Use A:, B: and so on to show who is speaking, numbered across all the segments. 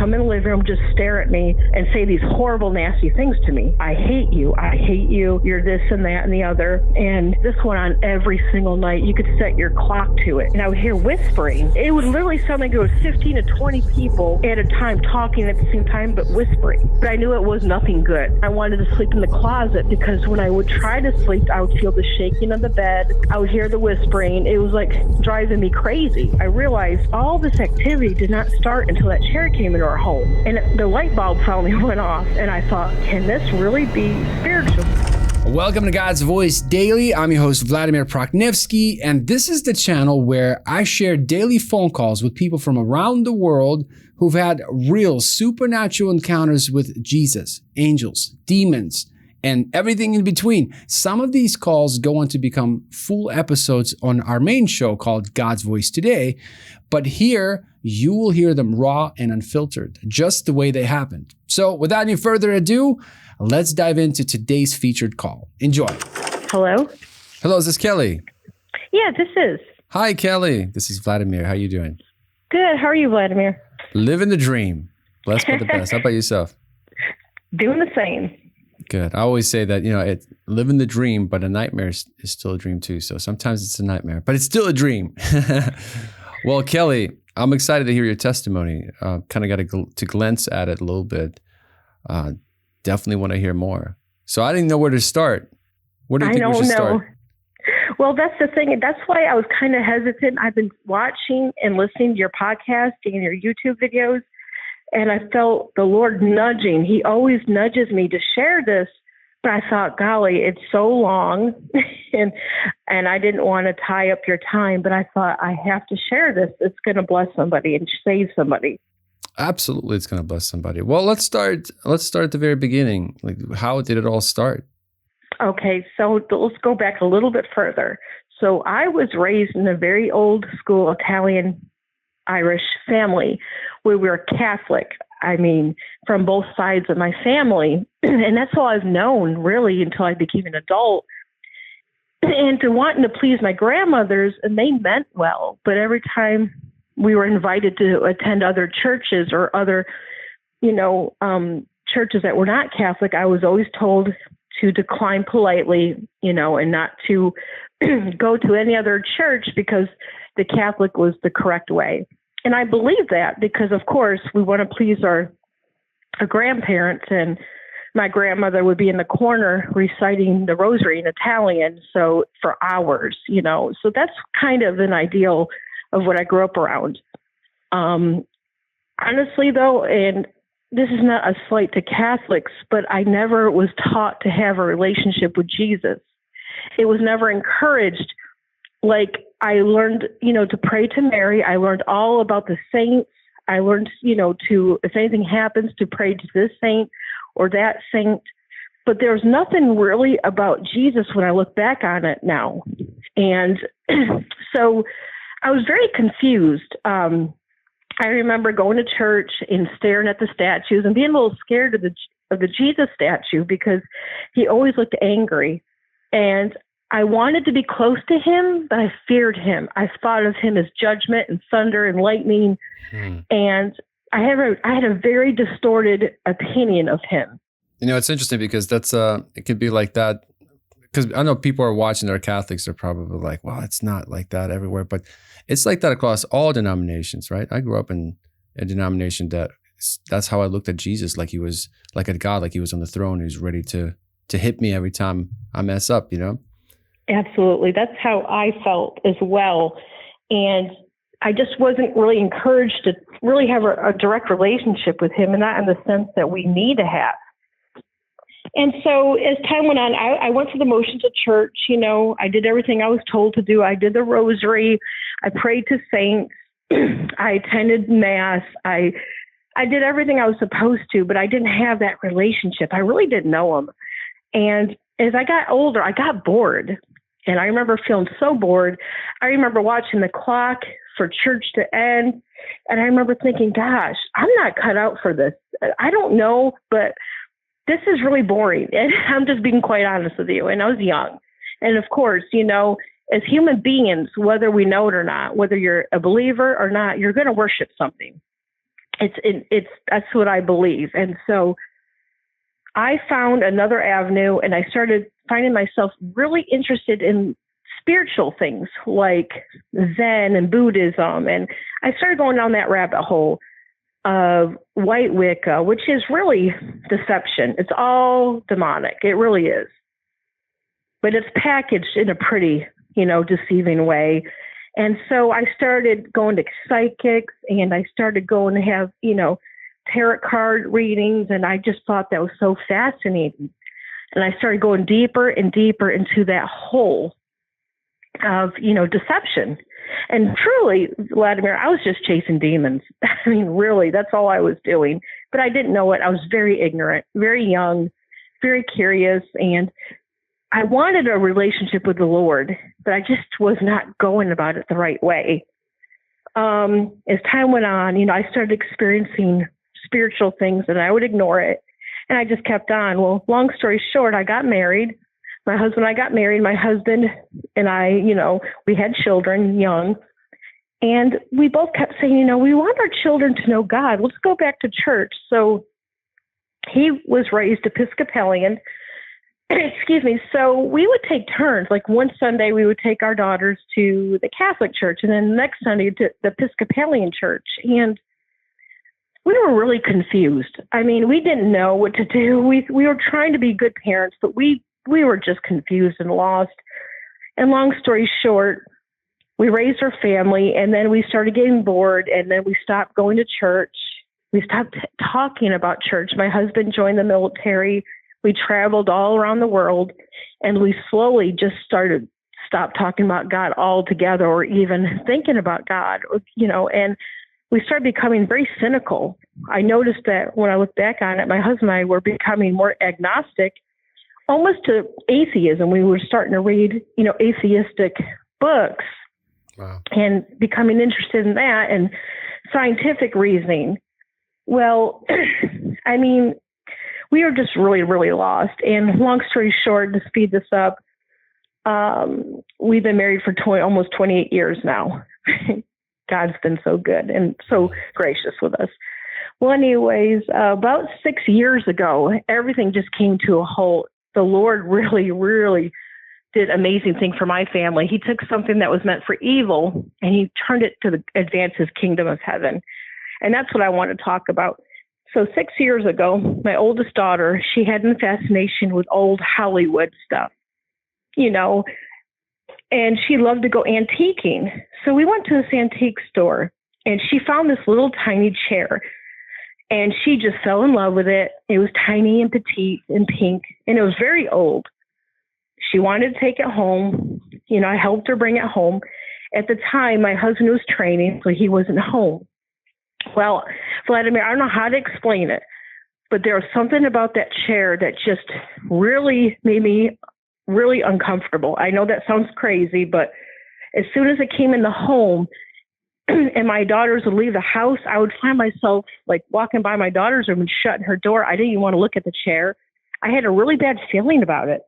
A: come in the living room, just stare at me and say these horrible, nasty things to me. I hate you. I hate you. You're this and that and the other. And this went on every single night. You could set your clock to it. And I would hear whispering. It would literally sound like it was 15 to 20 people at a time talking at the same time, but whispering. But I knew it was nothing good. I wanted to sleep in the closet because when I would try to sleep, I would feel the shaking of the bed. I would hear the whispering. It was like driving me crazy. I realized all this activity did not start until that chair came into our home. And the light bulb finally went off. And I thought, can this really be spiritual?
B: Welcome to God's Voice Daily. I'm your host, Vladimir, and this is the channel where I share daily phone calls with people from around the world who've had real supernatural encounters with Jesus, angels, demons, and everything in between. Some of these calls go on to become full episodes on our main show called God's Voice Today, but here you will hear them raw and unfiltered, just the way they happened. So without any further ado, let's dive into today's featured call. Enjoy.
A: Hello?
B: Hello, is this Kelly?
A: Yeah, this is.
B: Hi, Kelly. This is Vladimir. How are you doing?
A: Good. How are you, Vladimir?
B: Living the dream. Blessed by the best. How about yourself?
A: Doing the same.
B: Good. I always say that, it's living the dream, but a nightmare is still a dream too. So sometimes it's a nightmare, but it's still a dream. Well, Kelly, I'm excited to hear your testimony. Kind of got to glance at it a little bit. Definitely want to hear more. So I didn't know where to start. Where do you think we should start?
A: Well, that's the thing. That's why I was kind of hesitant. I've been watching and listening to your podcast and your YouTube videos, and I felt the Lord nudging. He always nudges me to share this, but I thought, golly, it's so long, and I didn't want to tie up your time, but I thought I have to share this. It's going to bless somebody and save somebody.
B: Absolutely, it's going to bless somebody. Well, let's start at the very beginning. Like, how did it all start?
A: Okay, so let's go back a little bit further. So I was raised in a very old school Italian-Irish family where we were Catholic. I mean, from both sides of my family. And that's all I've known, really, until I became an adult. And to wanting to please my grandmothers, and they meant well, but every time we were invited to attend other churches or other, churches that were not Catholic, I was always told to decline politely, and not to go to any other church because the Catholic was the correct way. And I believe that because, of course, we want to please our grandparents, and my grandmother would be in the corner reciting the rosary in Italian, so for hours, So that's kind of an ideal of what I grew up around. Honestly, though, and this is not a slight to Catholics, but I never was taught to have a relationship with Jesus. It was never encouraged. Like, I learned, to pray to Mary. I learned all about the saints. I learned, to, if anything happens, to pray to this saint or that saint. But there's nothing really about Jesus when I look back on it now. And so I was very confused. I remember going to church and staring at the statues and being a little scared of the Jesus statue because he always looked angry. And I wanted to be close to him, but I feared him. I thought of him as judgment and thunder and lightning. And I had a very distorted opinion of him.
B: It's interesting because that's it could be like that. Because I know people are watching that are Catholics, they're probably like, well, it's not like that everywhere. But it's like that across all denominations, right? I grew up in a denomination that's how I looked at Jesus, like he was like a God, like he was on the throne. He was ready to hit me every time I mess up,
A: Absolutely. That's how I felt as well. And I just wasn't really encouraged to really have a direct relationship with him, and not in the sense that we need to have. And so as time went on, I went through the motions of church. I did everything I was told to do. I did the rosary. I prayed to saints. I attended mass. I did everything I was supposed to, but I didn't have that relationship. I really didn't know him. And as I got older, I got bored. And I remember feeling so bored. I remember watching the clock for church to end. And I remember thinking, gosh, I'm not cut out for this. I don't know, but this is really boring. And I'm just being quite honest with you. And I was young. And of course, as human beings, whether we know it or not, whether you're a believer or not, you're going to worship something. That's what I believe. And so I found another avenue, and I started finding myself really interested in spiritual things like Zen and Buddhism. And I started going down that rabbit hole of white Wicca, which is really deception. It's all demonic. It really is. But it's packaged in a pretty, deceiving way. And so I started going to psychics, and I started going to have, tarot card readings. And I just thought that was so fascinating. And I started going deeper and deeper into that hole of, deception. And truly, Vladimir, I was just chasing demons. I mean, really, that's all I was doing. But I didn't know it. I was very ignorant, very young, very curious. And I wanted a relationship with the Lord, but I just was not going about it the right way. As time went on, I started experiencing spiritual things, and I would ignore it. And I just kept on. Well, long story short, I got married. My husband and I got married. My husband and I, we had children young. And we both kept saying, we want our children to know God. Let's go back to church. So he was raised Episcopalian. Excuse me. So we would take turns. Like one Sunday, we would take our daughters to the Catholic church, and then the next Sunday to the Episcopalian church. And we were really confused. I mean, we didn't know what to do. We were trying to be good parents, but we were just confused and lost. And long story short, we raised our family, and then we started getting bored, and then we stopped going to church. We stopped talking about church. My husband joined the military. We traveled all around the world, and we slowly just stopped talking about God altogether, or even thinking about God, and we started becoming very cynical. I noticed that when I look back on it, my husband and I were becoming more agnostic, almost to atheism. We were starting to read, atheistic books.
B: Wow.
A: And becoming interested in that and scientific reasoning. Well, I mean, we were just really, really lost. And long story short, to speed this up, we've been married for almost 28 years now. God's been so good and so gracious with us. Well, anyways, about 6 years ago, everything just came to a halt. The Lord really, really did amazing things for my family. He took something that was meant for evil, and he turned it to advance his kingdom of heaven. And that's what I want to talk about. So 6 years ago, my oldest daughter, she had a fascination with old Hollywood stuff, and she loved to go antiquing. So we went to this antique store, and she found this little tiny chair, and she just fell in love with it. It was tiny and petite and pink, and it was very old. She wanted to take it home. I helped her bring it home. At the time, my husband was training, so he wasn't home. Well, Vladimir, I don't know how to explain it, but there was something about that chair that just really made me really uncomfortable. I know that sounds crazy, but as soon as it came in the home and my daughters would leave the house, I would find myself like walking by my daughter's room and shutting her door. I didn't even want to look at the chair. I had a really bad feeling about it.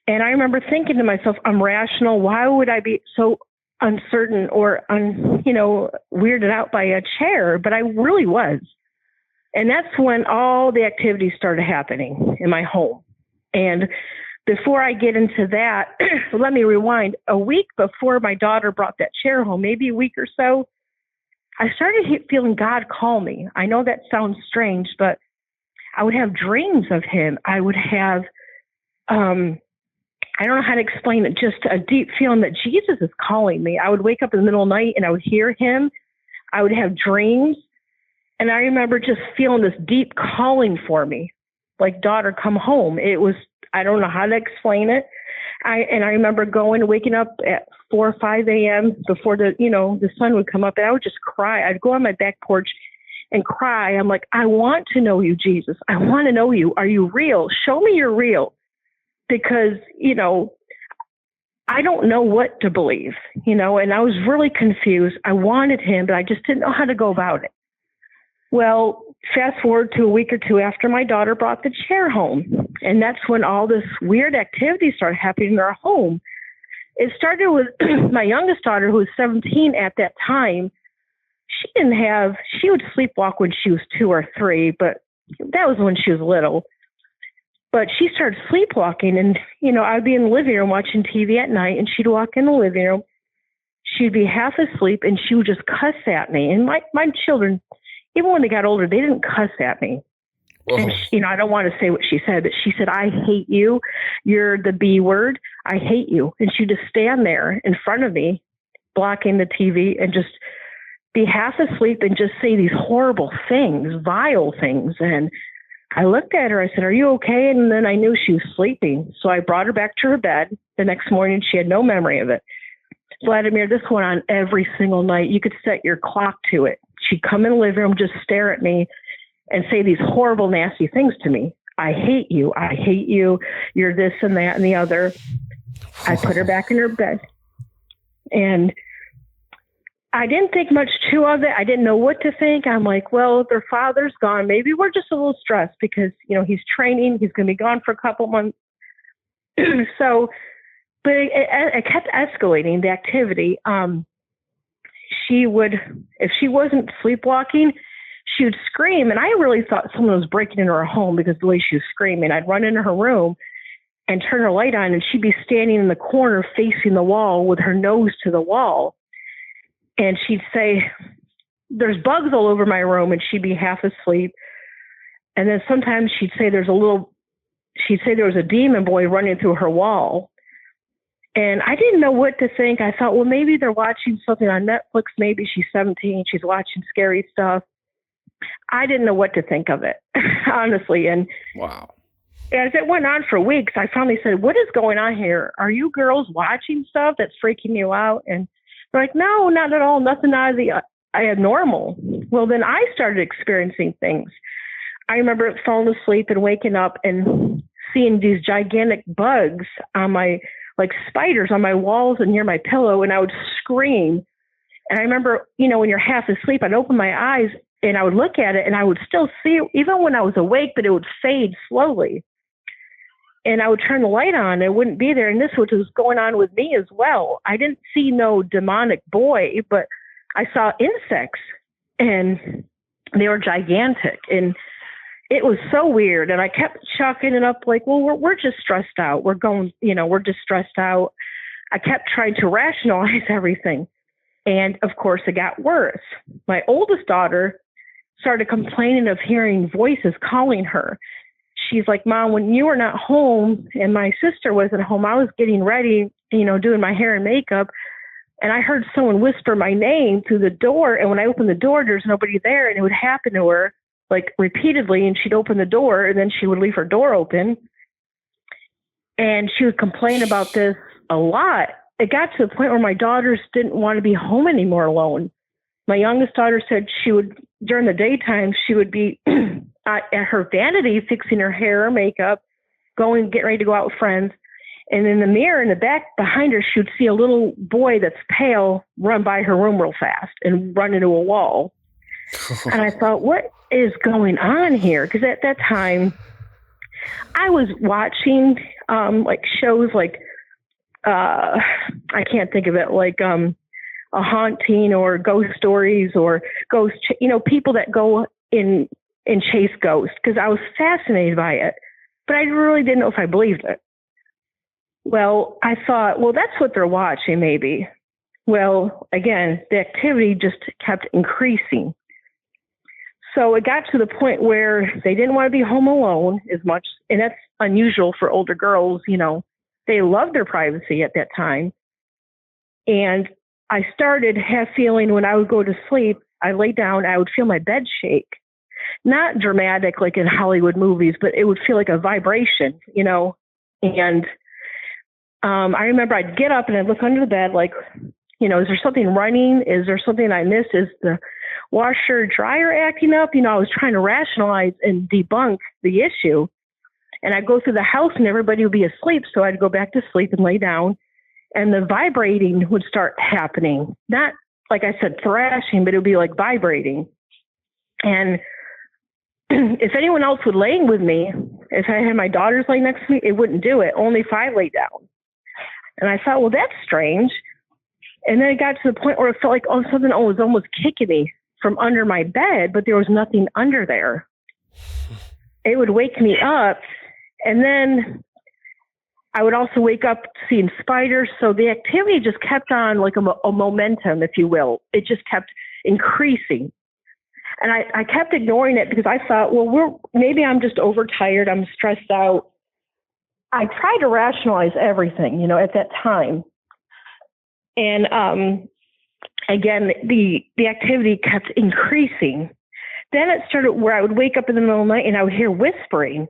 A: And I remember thinking to myself, I'm rational. Why would I be so uncertain or, weirded out by a chair? But I really was. And that's when all the activities started happening in my home. And before I get into that, let me rewind. A week before my daughter brought that chair home, maybe a week or so, I started feeling God call me. I know that sounds strange, but I would have dreams of him. I would have, I don't know how to explain it, just a deep feeling that Jesus is calling me. I would wake up in the middle of the night and I would hear him. I would have dreams. And I remember just feeling this deep calling for me, like, daughter, come home. It was, I don't know how to explain it. I remember waking up at 4 or 5 a.m. before the sun would come up, and I would just cry. I'd go on my back porch and cry. I'm like, I want to know you, Jesus. I want to know you. Are you real? Show me you're real. Because, I don't know what to believe, and I was really confused. I wanted him, but I just didn't know how to go about it. Well, fast forward to a week or two after my daughter brought the chair home. And that's when all this weird activity started happening in our home. It started with my youngest daughter, who was 17 at that time. she would sleepwalk when she was 2 or 3, but that was when she was little. But she started sleepwalking, and, I'd be in the living room watching TV at night, and she'd walk in the living room. She'd be half asleep, and she would just cuss at me. And my children, even when they got older, they didn't cuss at me. Whoa. And, I don't want to say what she said, but she said, "I hate you. You're the B word. I hate you." And she'd just stand there in front of me, blocking the TV, and just be half asleep and just say these horrible things, vile things. And I looked at her, I said, "Are you okay?" And then I knew she was sleeping. So I brought her back to her bed. The next morning, she had no memory of it. Vladimir, this went on every single night. You could set your clock to it. She'd come in the living room, just stare at me and say these horrible, nasty things to me. "I hate you. I hate you. You're this and that and the other." I put her back in her bed. And I didn't think much too of it. I didn't know what to think. I'm like, well, their father's gone. Maybe we're just a little stressed because, he's training. He's going to be gone for a couple months. But it kept escalating, the activity. She would, if she wasn't sleepwalking, she would scream. And I really thought someone was breaking into her home because the way she was screaming. I'd run into her room and turn her light on, and she'd be standing in the corner facing the wall with her nose to the wall. And she'd say, "There's bugs all over my room," and she'd be half asleep. And then sometimes she'd say there was a demon boy running through her wall. And I didn't know what to think. I thought, well, maybe they're watching something on Netflix. Maybe she's 17. She's watching scary stuff. I didn't know what to think of it, honestly. And
B: wow.
A: As it went on for weeks, I finally said, "What is going on here? Are you girls watching stuff that's freaking you out?" And they're like, "No, not at all. Nothing out of the abnormal." Well, then I started experiencing things. I remember falling asleep and waking up and seeing these gigantic bugs on like spiders on my walls and near my pillow, and I would scream. And I remember, when you're half asleep, I'd open my eyes and I would look at it and I would still see it even when I was awake, but it would fade slowly. And I would turn the light on and it wouldn't be there. And this was going on with me as well. I didn't see no demonic boy, but I saw insects, and they were gigantic. And it was so weird. And I kept chalking it up like, well, we're just stressed out. We're just stressed out. I kept trying to rationalize everything. And of course, it got worse. My oldest daughter started complaining of hearing voices calling her. She's like, "Mom, when you were not home and my sister wasn't home, I was getting ready, doing my hair and makeup. And I heard someone whisper my name through the door. And when I opened the door, there's nobody there." And it would happen to her like repeatedly. And she'd open the door and then she would leave her door open. And she would complain about this a lot. It got to the point where my daughters didn't want to be home anymore alone. My youngest daughter said she would, during the daytime, she would be at her vanity fixing her hair or makeup, getting ready to go out with friends. And in the mirror in the back behind her, she would see a little boy that's pale run by her room real fast and run into a wall. And I thought, what is going on here? Because at that time, I was watching like shows like, I can't think of it, like A Haunting or Ghost Stories or Ghost, people that go in and chase ghosts, because I was fascinated by it. But I really didn't know if I believed it. Well, I thought, well, that's what they're watching, maybe. Well, again, the activity just kept increasing. So it got to the point where they didn't want to be home alone as much. And that's unusual for older girls. They loved their privacy at that time. And I started feeling when I would go to sleep, I lay down, I would feel my bed shake. Not dramatic like in Hollywood movies, but it would feel like a vibration, And I remember I'd get up and I'd look under the bed like, is there something running? Is there something I missed? Is the washer dryer acting up? I was trying to rationalize and debunk the issue. And I'd go through the house and everybody would be asleep. So I'd go back to sleep and lay down, and the vibrating would start happening. Not, like I said, thrashing, but it would be like vibrating. And if anyone else was laying with me, if I had my daughters laying next to me, it wouldn't do it, only if I lay down. And I thought, well, that's strange. And then it got to the point where it felt like something was almost kicking me. from under my bed, but there was nothing under there. It would wake me up, and then I would also wake up seeing spiders. So the activity just kept on like a momentum, if you will. It just kept increasing. And I kept ignoring it because I thought, well, maybe I'm just overtired. I'm stressed out. I tried to rationalize everything, at that time. And again, the activity kept increasing. Then it started where I would wake up in the middle of the night and I would hear whispering.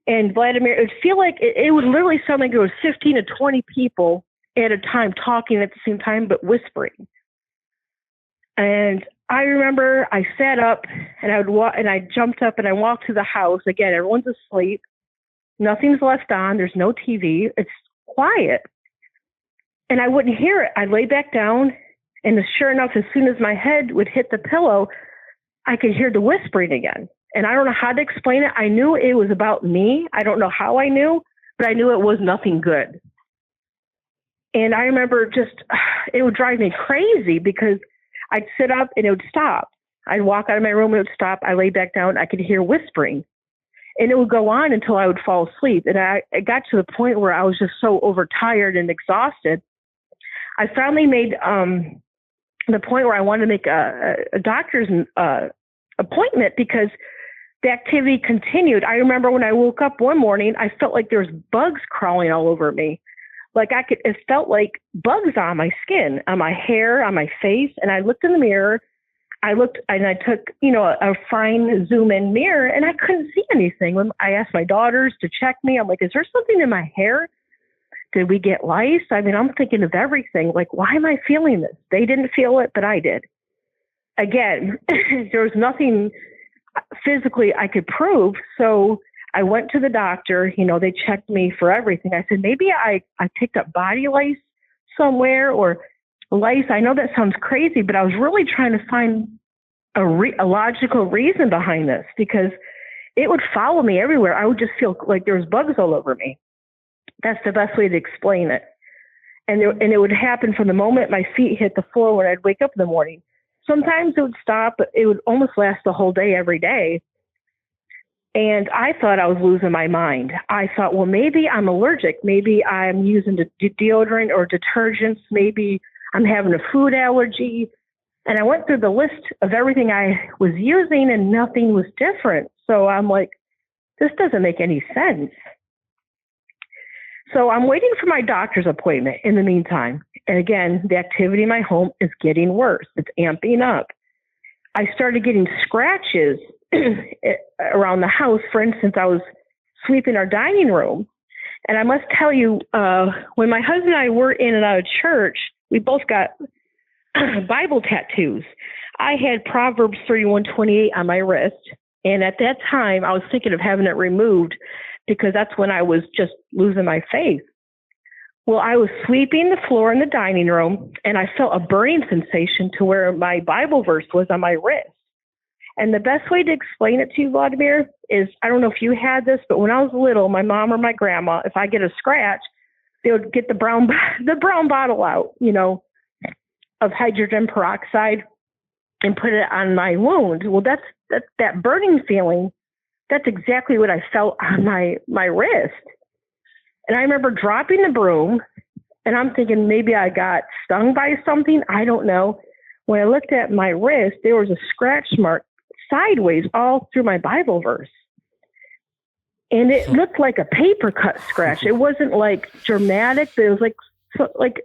A: And Vladimir, it would feel like it would literally sound like there was 15 to 20 people at a time talking at the same time, but whispering. And I remember I sat up and I jumped up and I walked to the house. Again, everyone's asleep. Nothing's left on. There's no TV. It's quiet. And I wouldn't hear it. I'd lay back down, and sure enough, as soon as my head would hit the pillow, I could hear the whispering again. And I don't know how to explain it. I knew it was about me. I don't know how I knew, but I knew it was nothing good. And I remember it would drive me crazy because I'd sit up and it would stop. I'd walk out of my room, it would stop. I lay back down, I could hear whispering. And it would go on until I would fall asleep. And it got to the point where I was just so overtired and exhausted. I finally made the point where I wanted to make a doctor's appointment because the activity continued. I remember when I woke up one morning, I felt like there was bugs crawling all over me. Like it felt like bugs on my skin, on my hair, on my face. And I looked in the mirror. I looked and I took, a fine zoom in mirror, and I couldn't see anything. When I asked my daughters to check me, I'm like, is there something in my hair? Did we get lice? I mean, I'm thinking of everything. Like, why am I feeling this? They didn't feel it, but I did. Again, there was nothing physically I could prove. So I went to the doctor, they checked me for everything. I said, maybe I picked up body lice somewhere or lice. I know that sounds crazy, but I was really trying to find a logical reason behind this because it would follow me everywhere. I would just feel like there was bugs all over me. That's the best way to explain it. And it would happen from the moment my feet hit the floor when I'd wake up in the morning. Sometimes it would stop, but it would almost last the whole day, every day. And I thought I was losing my mind. I thought, well, maybe I'm allergic. Maybe I'm using deodorant or detergents. Maybe I'm having a food allergy. And I went through the list of everything I was using and nothing was different. So I'm like, this doesn't make any sense. So I'm waiting for my doctor's appointment in the meantime. And again, the activity in my home is getting worse. It's amping up. I started getting scratches around the house. For instance, I was sweeping our dining room. And I must tell you, when my husband and I were in and out of church, we both got Bible tattoos. I had Proverbs 31:28 on my wrist. And at that time, I was thinking of having it removed because that's when I was just losing my faith. Well, I was sweeping the floor in the dining room, and I felt a burning sensation to where my Bible verse was on my wrist. And the best way to explain it to you, Vladimir, is, I don't know if you had this, but when I was little, my mom or my grandma, if I get a scratch, they would get the brown bottle out, of hydrogen peroxide and put it on my wound. Well, that's that burning feeling. That's exactly what I felt on my wrist. And I remember dropping the broom, and I'm thinking maybe I got stung by something. I don't know. When I looked at my wrist, there was a scratch mark sideways all through my Bible verse. And it looked like a paper cut scratch. It wasn't like dramatic, but it was like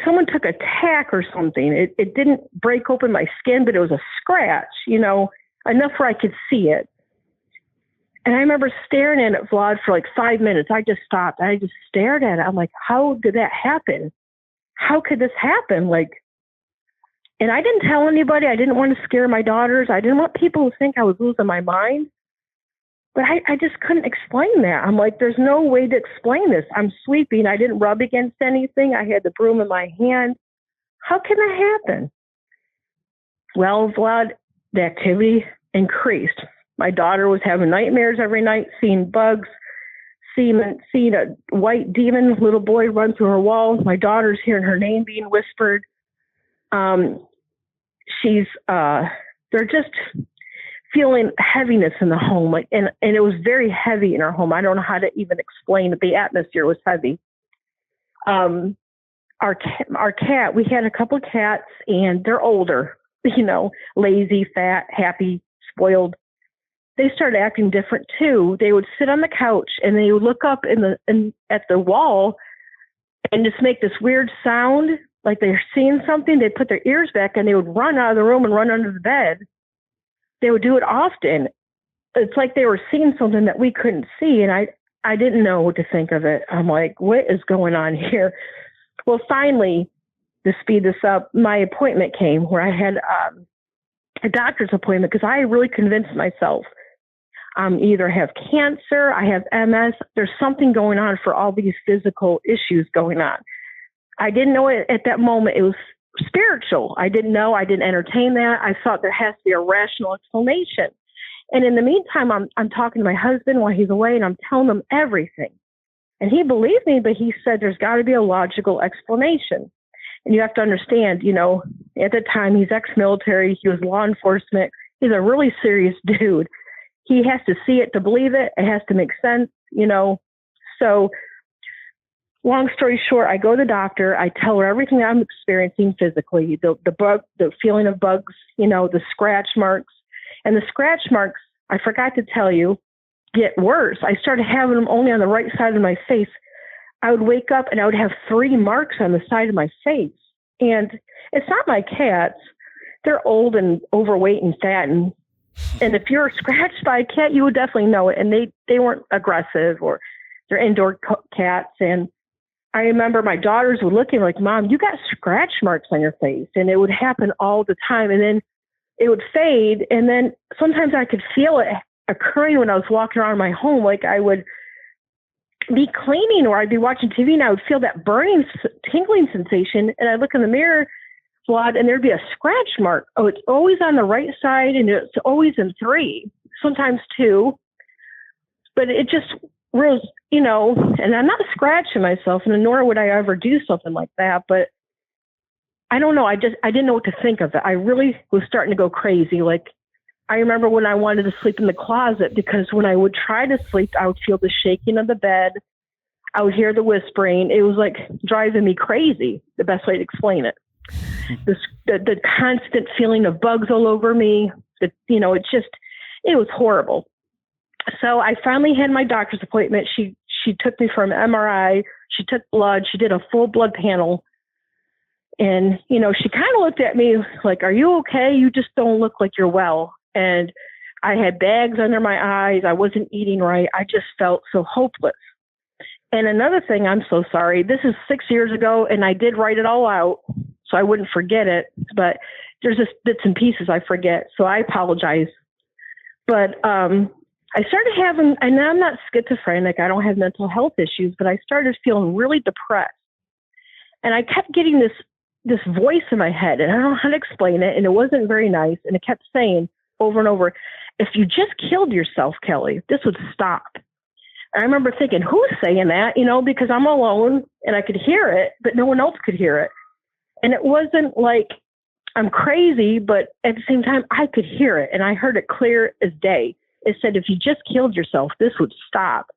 A: someone took a tack or something. It didn't break open my skin, but it was a scratch, enough where I could see it. And I remember staring at it, Vlad, for like 5 minutes. I just stopped. I just stared at it. I'm like, how did that happen? How could this happen? And I didn't tell anybody. I didn't want to scare my daughters. I didn't want people to think I was losing my mind. But I just couldn't explain that. I'm like, there's no way to explain this. I'm sweeping. I didn't rub against anything. I had the broom in my hand. How can that happen? Well, Vlad, the activity increased. My daughter was having nightmares every night, seeing bugs, seeing a white demon little boy run through her wall. My daughter's hearing her name being whispered. they're just feeling heaviness in the home. Like, and it was very heavy in our home. I don't know how to even explain it. The atmosphere was heavy. Our cat, we had a couple of cats, and they're older, lazy, fat, happy, spoiled. They started acting different too. They would sit on the couch and they would look up at the wall and just make this weird sound, like they're seeing something. They'd put their ears back and they would run out of the room and run under the bed. They would do it often. It's like they were seeing something that we couldn't see. And I didn't know what to think of it. I'm like, what is going on here? Well, finally, to speed this up, my appointment came where I had a doctor's appointment because I really convinced myself either have cancer, I have MS, there's something going on for all these physical issues going on. I didn't know it at that moment. It was spiritual. I didn't know. I didn't entertain that. I thought there has to be a rational explanation. And in the meantime, I'm talking to my husband while he's away, and I'm telling him everything. And he believed me, but he said there's got to be a logical explanation. And you have to understand, at the time, he's ex-military. He was law enforcement. He's a really serious dude. He has to see it to believe it. It has to make sense, So long story short, I go to the doctor. I tell her everything I'm experiencing physically, the feeling of bugs, the scratch marks. And the scratch marks, I forgot to tell you, get worse. I started having them only on the right side of my face. I would wake up and I would have 3 marks on the side of my face. And it's not my cats. They're old and overweight and fat. And if you're scratched by a cat, you would definitely know it. And they weren't aggressive, or they're indoor cats. And I remember my daughters would look at me like, Mom, you got scratch marks on your face. And it would happen all the time. And then it would fade. And then sometimes I could feel it occurring when I was walking around my home. Like I would be cleaning or I'd be watching TV and I would feel that burning, tingling sensation. And I'd look in the mirror, Vlad, and there'd be a scratch mark. Oh, it's always on the right side and it's always in 3, sometimes 2. But it just was, and I'm not scratching myself, and nor would I ever do something like that. But I don't know. I didn't know what to think of it. I really was starting to go crazy. Like I remember when I wanted to sleep in the closet, because when I would try to sleep, I would feel the shaking of the bed. I would hear the whispering. It was like driving me crazy, the best way to explain it. The constant feeling of bugs all over me. It was horrible. So I finally had my doctor's appointment. She took me for an MRI. She took blood. She did a full blood panel. And, she kind of looked at me like, are you okay? You just don't look like you're well. And I had bags under my eyes. I wasn't eating right. I just felt so hopeless. And another thing, I'm so sorry. This is 6 years ago, and I did write it all out so I wouldn't forget it. But there's just bits and pieces I forget. So I apologize. But I started having, and I'm not schizophrenic. I don't have mental health issues, but I started feeling really depressed. And I kept getting this voice in my head, and I don't know how to explain it, and it wasn't very nice. And it kept saying over and over, if you just killed yourself, Kelly, this would stop. And I remember thinking, who's saying that? Because I'm alone and I could hear it, but no one else could hear it. And it wasn't like I'm crazy, but at the same time, I could hear it, and I heard it clear as day. It said, if you just killed yourself, this would stop.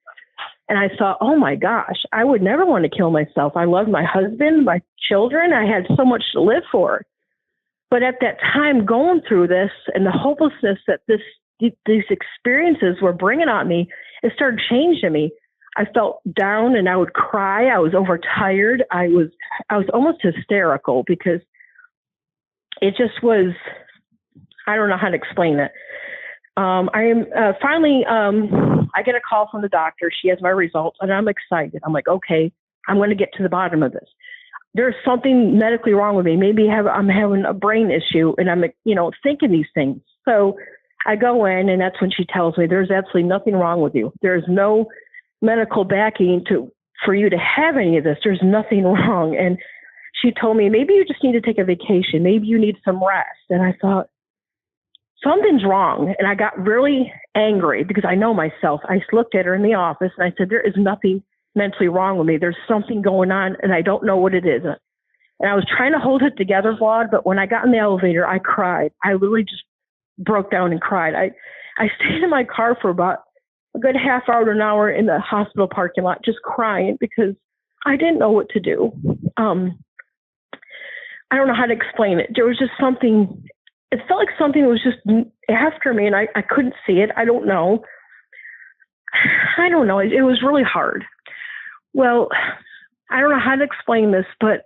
A: And I thought, oh my gosh, I would never want to kill myself. I love my husband, my children. I had so much to live for. But at that time, going through this and the hopelessness that these experiences were bringing on me, it started changing me. I felt down and I would cry. I was overtired. I was almost hysterical because it just was, I don't know how to explain it. Finally, I get a call from the doctor. She has my results and I'm excited. I'm like, okay, I'm going to get to the bottom of this. There's something medically wrong with me. Maybe I'm having a brain issue and I'm, thinking these things. So I go in and that's when she tells me there's absolutely nothing wrong with you. There's no medical backing for you to have any of this. There's nothing wrong. And she told me, maybe you just need to take a vacation. Maybe you need some rest. And I thought, something's wrong. And I got really angry because I know myself. I looked at her in the office and I said, there is nothing mentally wrong with me. There's something going on and I don't know what it is. And I was trying to hold it together, Vlad, but when I got in the elevator, I cried. I literally just broke down and cried. I stayed in my car for about a good half hour to an hour in the hospital parking lot, just crying because I didn't know what to do. I don't know how to explain it. There was just something, it felt like something was just after me and I couldn't see it. I don't know. It was really hard. Well, I don't know how to explain this, but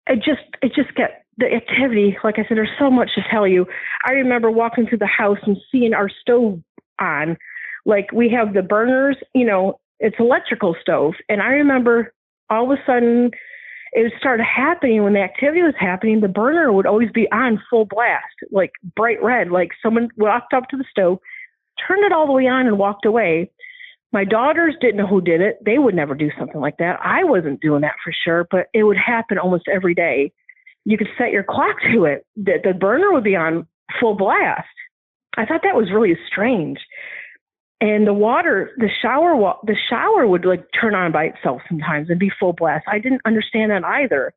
A: it just got the activity. Like I said, there's so much to tell you. I remember walking through the house and seeing our stove on. Like we have the burners, it's electrical stove. And I remember all of a sudden it started happening when the activity was happening. The burner would always be on full blast, like bright red, like someone walked up to the stove, turned it all the way on and walked away. My daughters didn't know who did it. They would never do something like that. I wasn't doing that for sure, but it would happen almost every day. You could set your clock to it. The burner would be on full blast. I thought that was really strange. And the shower would like turn on by itself sometimes and be full blast. I didn't understand that either.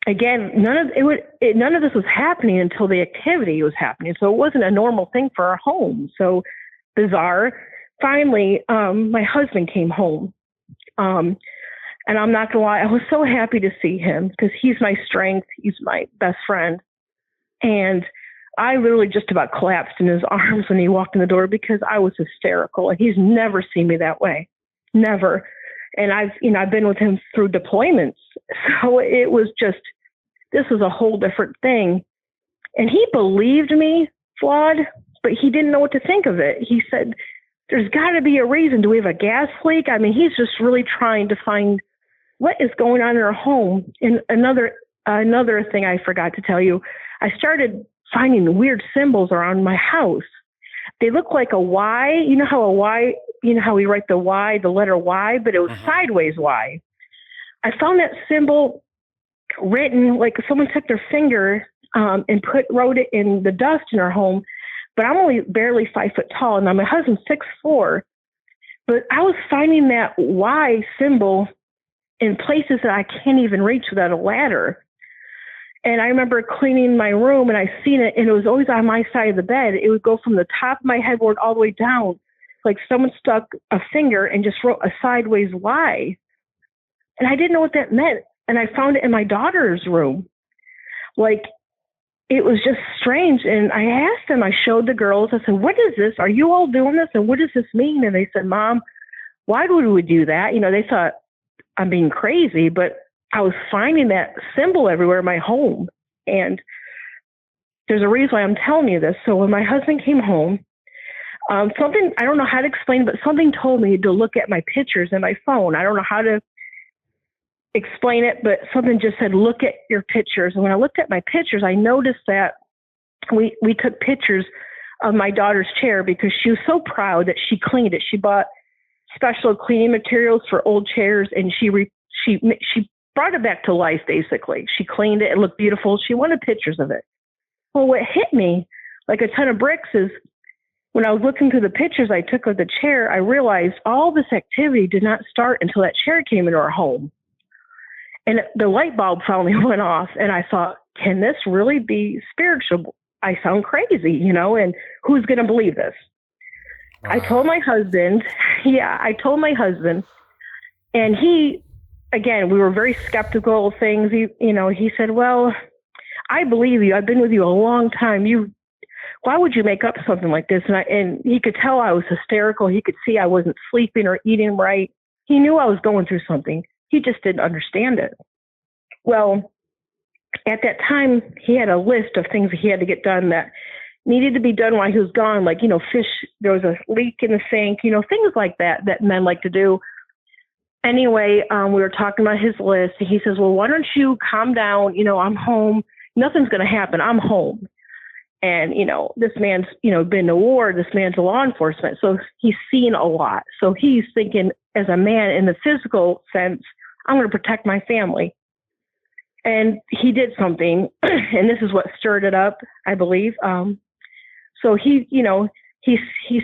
A: Again, none of this was happening until the activity was happening. So it wasn't a normal thing for our home. So bizarre. Finally, my husband came home. And I'm not gonna lie, I was so happy to see him because he's my strength. He's my best friend. And I literally just about collapsed in his arms when he walked in the door because I was hysterical. And he's never seen me that way. Never. And I've been with him through deployments. So it was just, this was a whole different thing. And he believed me, Vlad, but he didn't know what to think of it. He said, there's got to be a reason. Do we have a gas leak? I mean, he's just really trying to find what is going on in our home. And another thing I forgot to tell you, I started finding weird symbols around my house. They look like a Y. You know how we write the Y, the letter Y, but it was sideways Y. I found that symbol written like someone took their finger and wrote it in the dust in our home. But I'm only barely 5 foot tall. Now my husband's 6'4". But I was finding that Y symbol in places that I can't even reach without a ladder. And I remember cleaning my room and I seen it, and it was always on my side of the bed. It would go from the top of my headboard all the way down, like someone stuck a finger and just wrote a sideways Y. And I didn't know what that meant. And I found it in my daughter's room. Like, it was just strange. And I asked them, I showed the girls, I said, what is this? Are you all doing this? And what does this mean? And they said, Mom, why would we do that? They thought I'm being crazy, but I was finding that symbol everywhere in my home. And there's a reason why I'm telling you this. So when my husband came home, something, I don't know how to explain, but something told me to look at my pictures in my phone. I don't know how to explain it, but something just said, look at your pictures. And when I looked at my pictures, I noticed that we took pictures of my daughter's chair because she was so proud that she cleaned it. She bought special cleaning materials for old chairs, and she brought it back to life, basically. She cleaned it. It looked beautiful. She wanted pictures of it. Well, what hit me like a ton of bricks is when I was looking through the pictures I took of the chair, I realized all this activity did not start until that chair came into our home. And the light bulb finally went off, and I thought, can this really be spiritual? I sound crazy, and who's going to believe this? Wow. I told my husband, and he, again, we were very skeptical of things. He said, well, I believe you. I've been with you a long time. Why would you make up something like this? And he could tell I was hysterical. He could see I wasn't sleeping or eating right. He knew I was going through something. He just didn't understand it. Well, at that time, he had a list of things he had to get done that needed to be done while he was gone. Like, fish, there was a leak in the sink, things like that men like to do. Anyway, we were talking about his list. He says, well, why don't you calm down? I'm home. Nothing's going to happen. I'm home. And, this man's, been to war. This man's a law enforcement. So he's seen a lot. So he's thinking as a man in the physical sense, I'm going to protect my family. And he did something, and this is what stirred it up, I believe. So he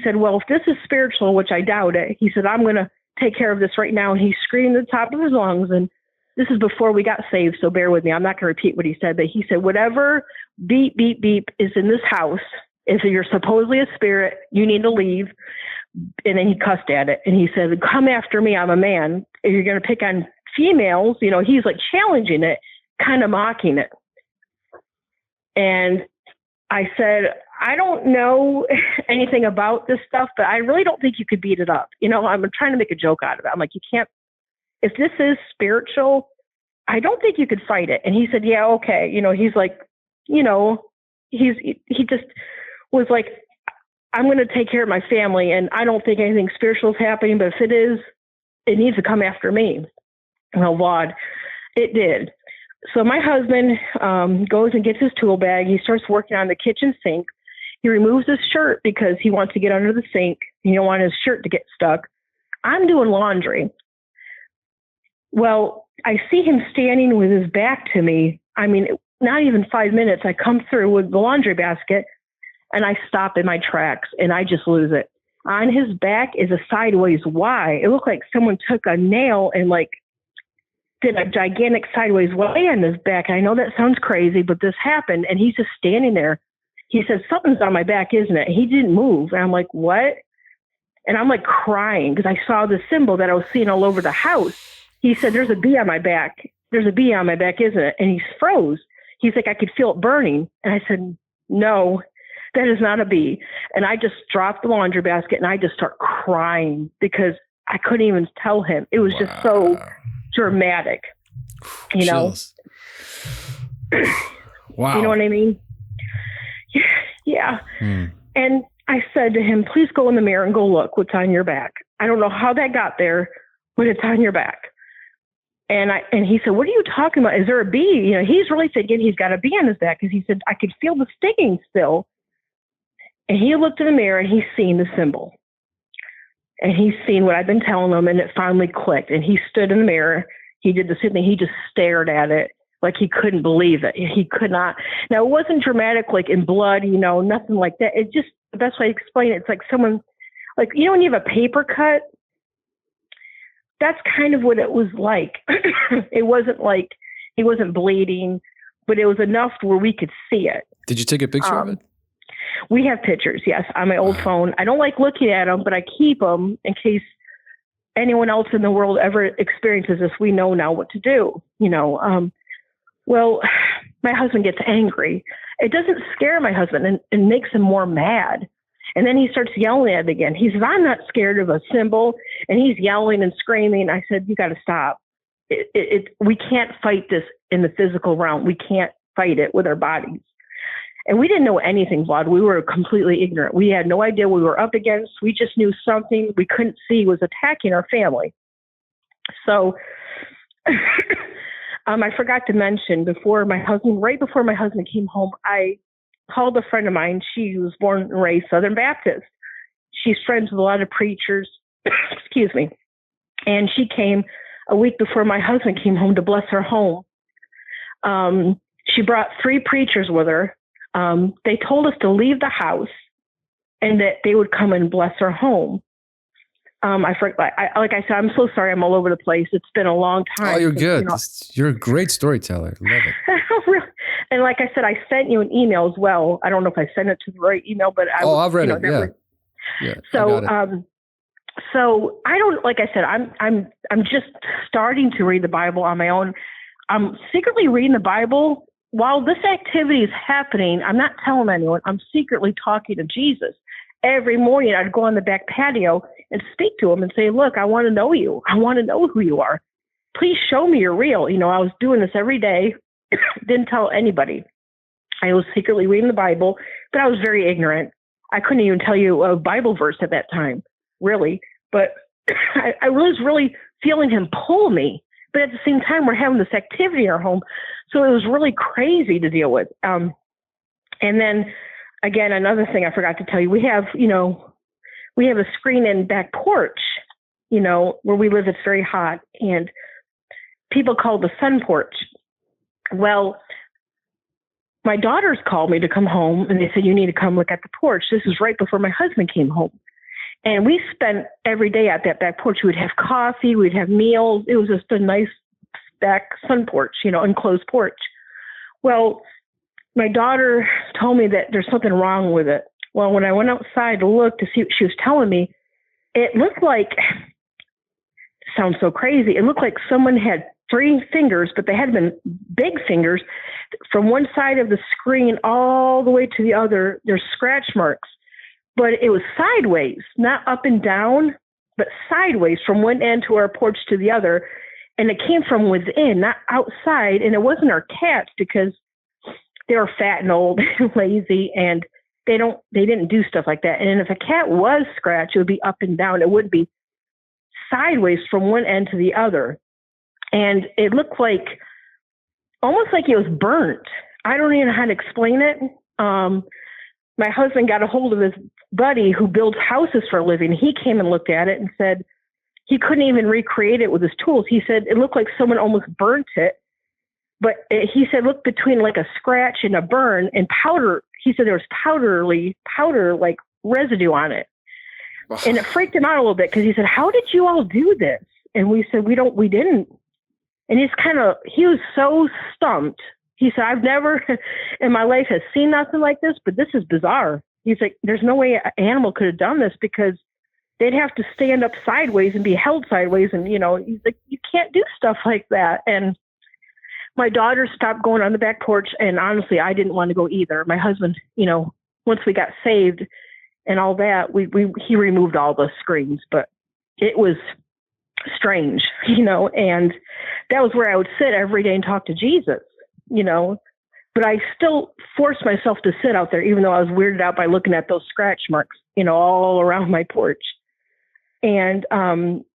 A: said, well, if this is spiritual, which I doubt it, he said, I'm going to take care of this right now. And he screamed at the top of his lungs. And this is before we got saved, so bear with me. I'm not going to repeat what he said, but he said, whatever beep, beep, beep is in this house, if you're supposedly a spirit, you need to leave. And then he cussed at it. And he said, come after me. I'm a man. If you're going to pick on females, you know, he's like challenging it, kind of mocking it. And I said, I don't know anything about this stuff, but I really don't think you could beat it up. You know, I'm trying to make a joke out of it. I'm like, you can't, if this is spiritual, I don't think you could fight it. And he said, yeah, okay. You know, he's like, you know, he just was like, I'm going to take care of my family. And I don't think anything spiritual is happening, but if it is, it needs to come after me. Well, Vlad, it did. So my husband goes and gets his tool bag. He starts working on the kitchen sink. He removes his shirt because he wants to get under the sink. He don't want his shirt to get stuck. I'm doing laundry. Well, I see him standing with his back to me. I mean, not even 5 minutes. I come through with the laundry basket and I stop in my tracks and I just lose it. On his back is a sideways Y. It looked like someone took a nail and like did a gigantic sideways Y on his back. I know that sounds crazy, but this happened and he's just standing there. He said, something's on my back, isn't it? He didn't move. And I'm like, what? And I'm like crying because I saw the symbol that I was seeing all over the house. He said, there's a bee on my back. There's a bee on my back, isn't it? And he froze. He's like, I could feel it burning. And I said, no, that is not a bee. And I just dropped the laundry basket and I just start crying because I couldn't even tell him. It was just so dramatic, you
B: Chills.
A: know?
B: Wow.
A: You know what I mean? Yeah. And I said to him, please go in the mirror and go look what's on your back. I don't know how that got there, but it's on your back. And he said, what are you talking about? Is there a bee? You know, he's really thinking he's got a bee on his back because he said, I could feel the stinging still. And he looked in the mirror and he's seen the symbol. And he's seen what I've been telling him, and it finally clicked. And he stood in the mirror. He did the same thing. He just stared at it like he couldn't believe it. He could not. Now, it wasn't dramatic, like in blood, you know, nothing like that. It just, the best way to explain it, it's like someone, like, you know, when you have a paper cut, that's kind of what it was like. It wasn't like he wasn't bleeding, but it was enough where we could see it.
B: Did you take a picture of it?
A: We have pictures, yes, on my old phone. I don't like looking at them, but I keep them in case anyone else in the world ever experiences this. We know now what to do, you know. Well, my husband gets angry. It doesn't scare my husband and it makes him more mad. And then he starts yelling at it again. He says, I'm not scared of a symbol. And he's yelling and screaming. I said, you got to stop. We can't fight this in the physical realm. We can't fight it with our bodies. And we didn't know anything, Vlad. We were completely ignorant. We had no idea what we were up against. We just knew something we couldn't see was attacking our family. So I forgot to mention right before my husband came home, I called a friend of mine. She was born and raised Southern Baptist. She's friends with a lot of preachers. Excuse me. And she came a week before my husband came home to bless her home. She brought 3 preachers with her. They told us to leave the house and that they would come and bless our home. Like I said, I'm so sorry. I'm all over the place. It's been a long time.
B: Oh, you're good.
A: You know,
B: you're a great storyteller. Love it.
A: And like I said, I sent you an email as well. I don't know if I sent it to the right email, but
B: I've read it. Yeah.
A: So, so I don't, like I said, I'm just starting to read the Bible on my own. I'm secretly reading the Bible while this activity is happening. I'm not telling anyone. I'm secretly talking to Jesus. Every morning I'd go on the back patio and speak to him and say, look, I want to know you. I want to know who you are. Please show me you're real. You know, I was doing this every day. Didn't tell anybody. I was secretly reading the Bible, but I was very ignorant. I couldn't even tell you a Bible verse at that time, really. But I was really feeling him pull me. But at the same time, we're having this activity in our home. So it was really crazy to deal with. And then, again, another thing I forgot to tell you, we have a screen-in back porch, you know, where we live. It's very hot. And people call it the sun porch. Well, my daughters called me to come home, and they said, you need to come look at the porch. This is right before my husband came home. And we spent every day at that back porch. We'd have coffee, we'd have meals. It was just a nice back sun porch, enclosed porch. Well, my daughter told me that there's something wrong with it. Well, when I went outside to look to see what she was telling me, it looked like, sounds so crazy, it looked like someone had 3 fingers, but they had been big fingers from one side of the screen all the way to the other. There's scratch marks, but it was sideways, not up and down, but sideways from one end to our porch to the other. And it came from within, not outside. And it wasn't our cats because they were fat and old and lazy, and they didn't do stuff like that. And if a cat was scratched, it would be up and down. It wouldn't be sideways from one end to the other. And it looked like, almost like it was burnt. I don't even know how to explain it. My husband got a hold of his buddy who builds houses for a living. He came and looked at it and said he couldn't even recreate it with his tools. He said it looked like someone almost burnt it. But he said, look, between like a scratch and a burn and powder, he said there was powder like residue on it. Wow. And it freaked him out a little bit because he said, how did you all do this? And we said, we didn't. And he was so stumped. He said, I've never in my life has seen nothing like this, but this is bizarre. He's like, there's no way an animal could have done this because they'd have to stand up sideways and be held sideways. And, he's like, you can't do stuff like that. And my daughter stopped going on the back porch. And honestly, I didn't want to go either. My husband, once we got saved and all that, he removed all the screens, but it was strange, and that was where I would sit every day and talk to Jesus, but I still forced myself to sit out there, even though I was weirded out by looking at those scratch marks, all around my porch. And, and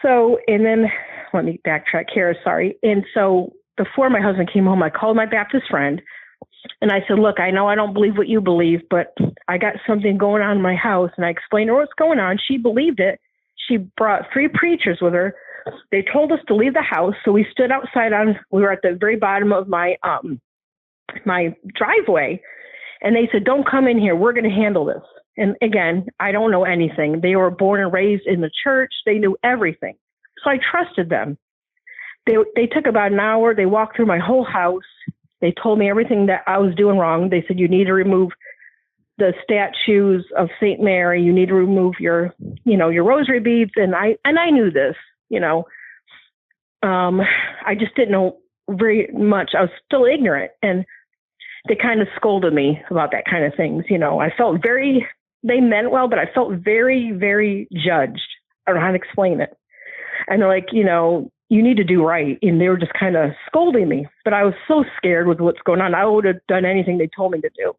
A: then let me backtrack here. Sorry. And so before my husband came home, I called my Baptist friend and I said, look, I know I don't believe what you believe, but I got something going on in my house. And I explained to her what's going on. She believed it. She brought 3 preachers with her. They told us to leave the house. So we stood outside we were at the very bottom of my driveway. And they said, don't come in here. We're going to handle this. And again, I don't know anything. They were born and raised in the church. They knew everything. So I trusted them. They took about an hour. They walked through my whole house. They told me everything that I was doing wrong. They said, you need to remove the statues of St. Mary. You need to remove your rosary beads. And I knew this, I just didn't know very much. I was still ignorant, and they kind of scolded me about that kind of things. I felt they meant well, but I felt very, very judged. I don't know how to explain it. And they're like, you need to do right. And they were just kind of scolding me, but I was so scared with what's going on. I would have done anything they told me to do.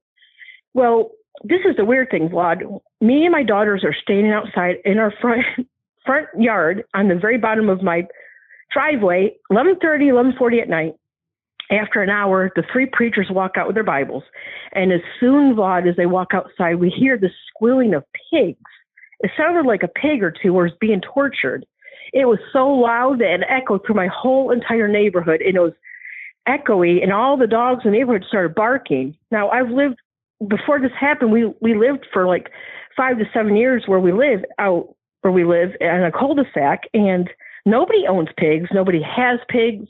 A: Well, this is the weird thing, Vlad. Me and my daughters are standing outside in our front yard on the very bottom of my driveway, 11:40 at night. After an hour, the 3 preachers walk out with their Bibles. And as soon, Vlad, as they walk outside, we hear the squealing of pigs. It sounded like a pig or two was being tortured. It was so loud that it echoed through my whole entire neighborhood. And it was echoey, and all the dogs in the neighborhood started barking. Now, before this happened, we lived for like 5 to 7 years where we live in a cul-de-sac, and nobody owns pigs. Nobody has pigs.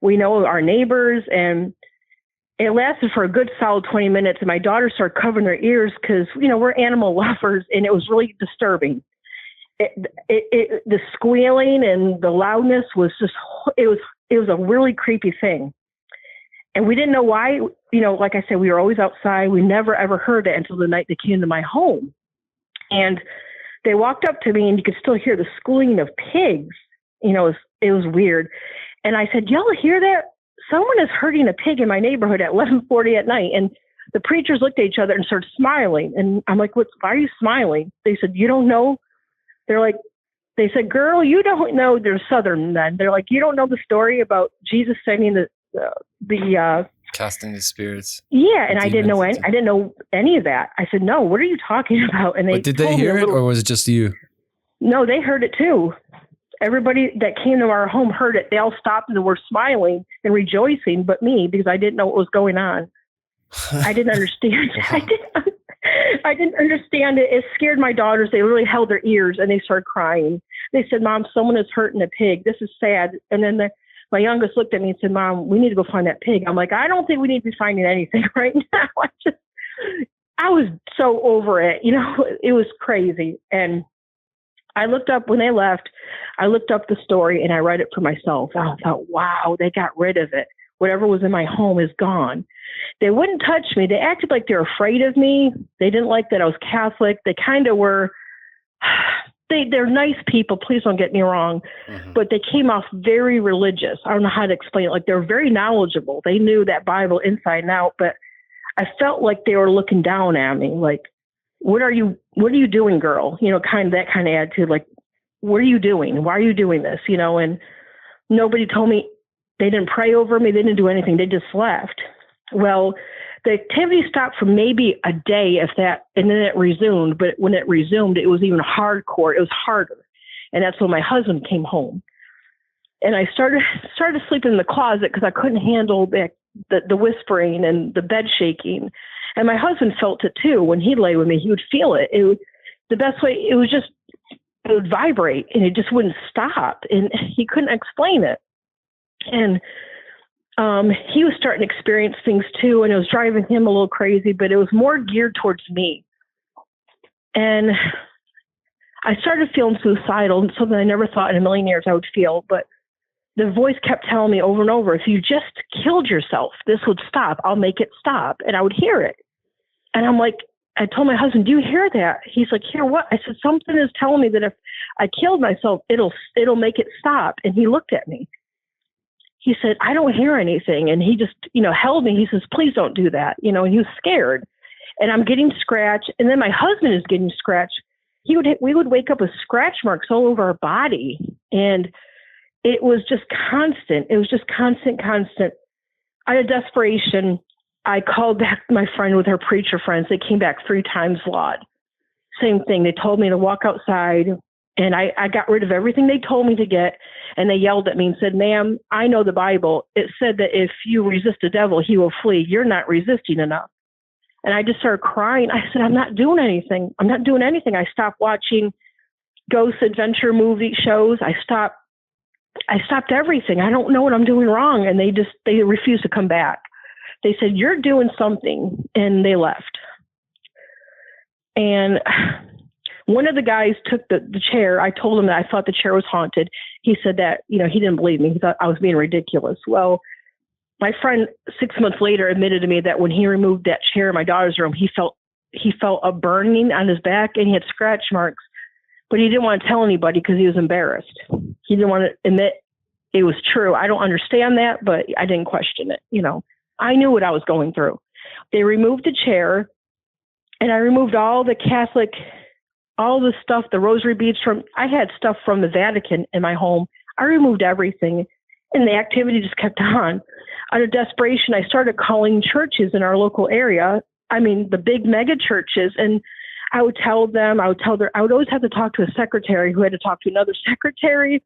A: We know our neighbors, and it lasted for a good solid 20 minutes. And my daughter started covering her ears because, we're animal lovers, and it was really disturbing. The squealing and the loudness was just, it was a really creepy thing. And we didn't know why, like I said, we were always outside. We never, ever heard it until the night they came to my home. And they walked up to me, and you could still hear the squealing of pigs. It was weird. And I said, y'all hear that? Someone is hurting a pig in my neighborhood at 11:40 at night. And the preachers looked at each other and started smiling. And I'm like, why are you smiling? They said, you don't know? They said, girl, you don't know. They're Southern then. They're like, you don't know the story about Jesus sending the
B: casting the spirits.
A: Yeah. And I didn't know any of that. I said, no, what are you talking about? And
B: did they hear it, or was it just you?
A: No, they heard it too. Everybody that came to our home heard it. They all stopped and were smiling and rejoicing, but me, because I didn't know what was going on. I didn't understand. I didn't understand it. It scared my daughters. They really held their ears and they started crying. They said, Mom, someone is hurting a pig. This is sad. And then my youngest looked at me and said, Mom, we need to go find that pig. I'm like, I don't think we need to be finding anything right now. I was so over it. It was crazy. And I looked up, when they left, I looked up the story and I read it for myself. I thought, wow, they got rid of it. Whatever was in my home is gone. They wouldn't touch me. They acted like they were afraid of me. They didn't like that I was Catholic. They kind of were, they're nice people. Please don't get me wrong. Mm-hmm. But they came off very religious. I don't know how to explain it. Like, they were very knowledgeable. They knew that Bible inside and out, but I felt like they were looking down at me. Like, what are you doing, girl? Kind of that kind of attitude. Like, what are you doing? Why are you doing this? And nobody told me. They didn't pray over me. They didn't do anything. They just left. Well, the activity stopped for maybe a day, if that, and then it resumed. But when it resumed, it was even hardcore. It was harder. And that's when my husband came home. And I started sleeping in the closet because I couldn't handle the whispering and the bed shaking. And my husband felt it too. When he lay with me, he would feel it. The best way, it would vibrate and it just wouldn't stop. And he couldn't explain it. And he was starting to experience things too, and it was driving him a little crazy, but it was more geared towards me. And I started feeling suicidal, something I never thought in a million years I would feel. But the voice kept telling me over and over, if you just killed yourself, this would stop. I'll make it stop. And I would hear it. And I'm like, I told my husband, do you hear that? He's like, hear what? I said, something is telling me that if I killed myself, it'll make it stop. And he looked at me. He said, I don't hear anything. And he just, held me. He says, please don't do that. And he was scared. And I'm getting scratched. And then my husband is getting scratched. We would wake up with scratch marks all over our body. And it was just constant. It was just constant. Out of desperation, I called back my friend with her preacher friends. They came back 3 times, Vlad. Same thing. They told me to walk outside. And I got rid of everything they told me to get. And they yelled at me and said, ma'am, I know the Bible. It said that if you resist the devil, he will flee. You're not resisting enough. And I just started crying. I said, I'm not doing anything. I stopped watching ghost adventure movie shows. I stopped everything. I don't know what I'm doing wrong. And they refused to come back. They said, you're doing something. And they left. And one of the guys took the chair. I told him that I thought the chair was haunted. He said that, he didn't believe me. He thought I was being ridiculous. Well, my friend 6 months later admitted to me that when he removed that chair in my daughter's room, he felt a burning on his back and he had scratch marks, but he didn't want to tell anybody because he was embarrassed. He didn't want to admit it was true. I don't understand that, but I didn't question it. I knew what I was going through. They removed the chair and I removed all the Catholic, all the stuff, the rosary beads I had stuff from the Vatican in my home. I removed everything and the activity just kept on. Out of desperation, I started calling churches in our local area. I mean, the big mega churches. And I would tell them, I would always have to talk to a secretary who had to talk to another secretary.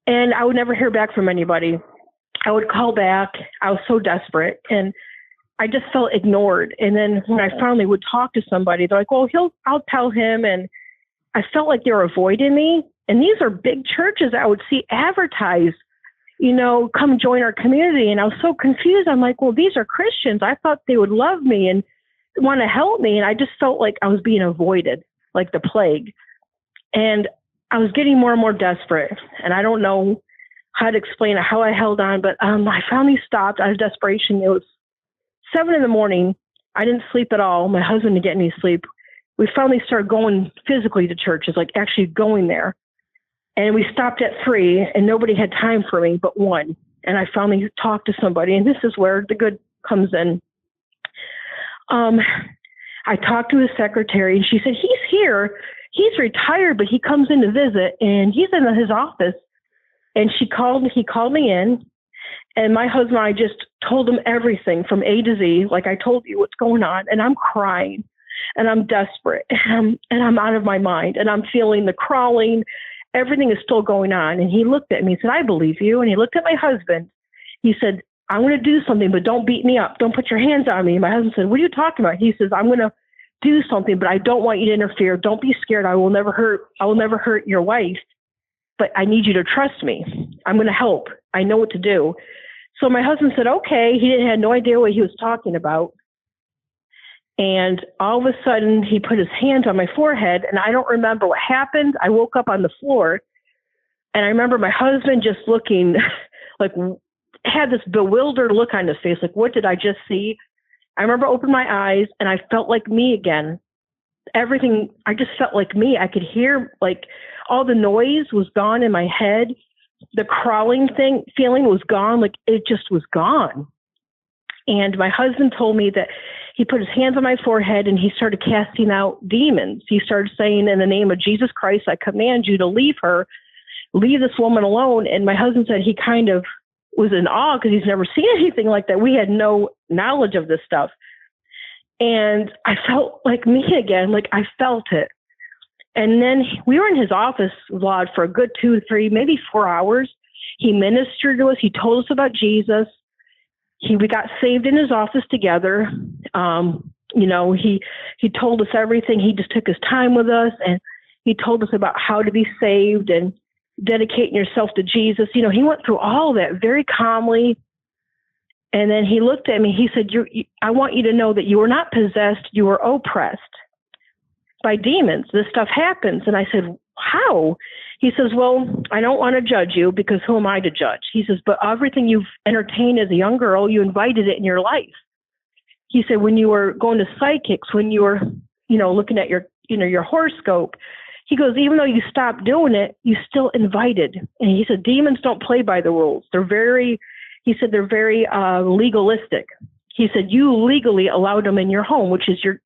A: And I would never hear back from anybody. I would call back. I was so desperate. And I just felt ignored. And then when I finally would talk to somebody, they're like, well, I'll tell him. And I felt like they were avoiding me. And these are big churches I would see advertised, come join our community. And I was so confused. I'm like, well, these are Christians. I thought they would love me and want to help me. And I just felt like I was being avoided, like the plague. And I was getting more and more desperate. And I don't know how to explain it, how I held on. But I finally stopped out of desperation. It was 7 a.m. I didn't sleep at all. My husband didn't get any sleep. We finally started going physically to churches, like actually going there. And we stopped at 3 and nobody had time for me but one. And I finally talked to somebody, and this is where the good comes in. I talked to his secretary and she said, he's here. He's retired, but he comes in to visit and he's in his office. And he called me in, and my husband and I just told him everything from A to Z. Like, I told you what's going on, and I'm crying and I'm desperate and I'm out of my mind and I'm feeling the crawling. Everything is still going on. And he looked at me and said, I believe you. And he looked at my husband. He said, I'm going to do something, but don't beat me up. Don't put your hands on me. And my husband said, what are you talking about? He says, I'm going to do something, but I don't want you to interfere. Don't be scared. I will never hurt your wife, but I need you to trust me. I'm going to help. I know what to do. So my husband said, okay. He had no idea what he was talking about. And all of a sudden he put his hands on my forehead, and I don't remember what happened. I woke up on the floor, and I remember my husband just looking like, had this bewildered look on his face. Like, what did I just see? I remember opening my eyes, and I felt like me again. Everything, I just felt like me. I could hear, like, all the noise was gone in my head. The crawling feeling was gone. Like, it just was gone. And my husband told me that he put his hands on my forehead and he started casting out demons. He started saying, in the name of Jesus Christ, I command you to leave her, leave this woman alone. And my husband said he kind of was in awe because he's never seen anything like that. We had no knowledge of this stuff. And I felt like me again, like I felt it. And then we were in his office, Vlad, for a good 2, 3, maybe 4 hours. He ministered to us. He told us about Jesus. We got saved in his office together. He told us everything. He just took his time with us, and he told us about how to be saved and dedicating yourself to Jesus. He went through all that very calmly. And then he looked at me. He said, I want you to know that you are not possessed. You are oppressed by demons. This stuff happens. And I said, how? He says, well, I don't want to judge you because who am I to judge? He says, but everything you've entertained as a young girl, you invited it in your life. He said, when you were going to psychics, when you were, looking at your horoscope, he goes, even though you stopped doing it, you still invited. And he said, demons don't play by the rules. They're very legalistic. He said, you legally allowed them in your home, which is your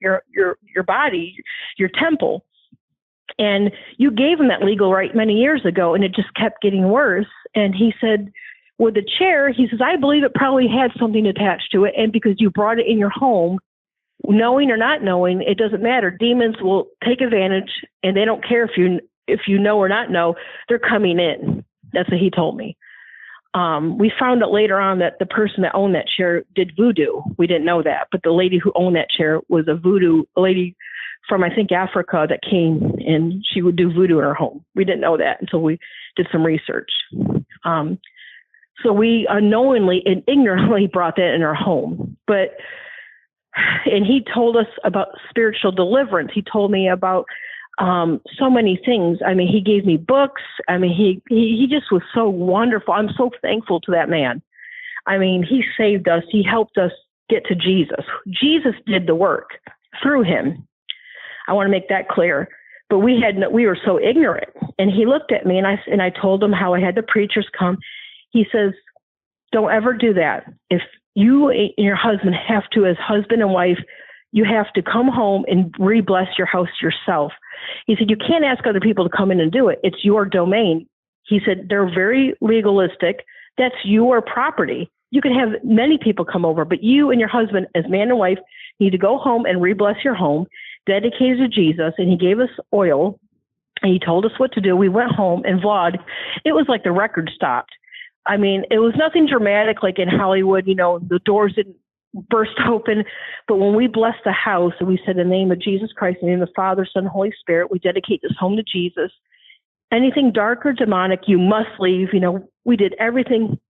A: body, your temple. And you gave him that legal right many years ago, and it just kept getting worse. And he said, with the chair, he says, I believe it probably had something attached to it. And because you brought it in your home, knowing or not knowing, it doesn't matter. Demons will take advantage, and they don't care if you know or not know, they're coming in. That's what he told me. We found out later on that the person that owned that chair did voodoo. We didn't know that, but the lady who owned that chair was a voodoo lady from, I think, Africa that came, and she would do voodoo in her home. We didn't know that until we did some research. So we unknowingly and ignorantly brought that in our home. And he told us about spiritual deliverance. He told me about so many things. I mean, he gave me books. I mean, he just was so wonderful. I'm so thankful to that man. I mean, he saved us. He helped us get to Jesus. Jesus did the work through him. I want to make that clear. But we were so ignorant. And he looked at me, and I told him how I had the preachers come. He says, don't ever do that. If you and your husband have to, as husband and wife, you have to come home and re-bless your house yourself. He said, you can't ask other people to come in and do it. It's your domain. He said, they're very legalistic. That's your property. You can have many people come over, but you and your husband, as man and wife, need to go home and re-bless your home, dedicated to Jesus. And he gave us oil, and he told us what to do. We went home, and Vlad, it was like the record stopped. I mean, it was nothing dramatic like in Hollywood, the doors didn't burst open. But when we blessed the house and we said, in the name of Jesus Christ, in the name of the Father, Son, Holy Spirit, we dedicate this home to Jesus. Anything dark or demonic, you must leave. We did everything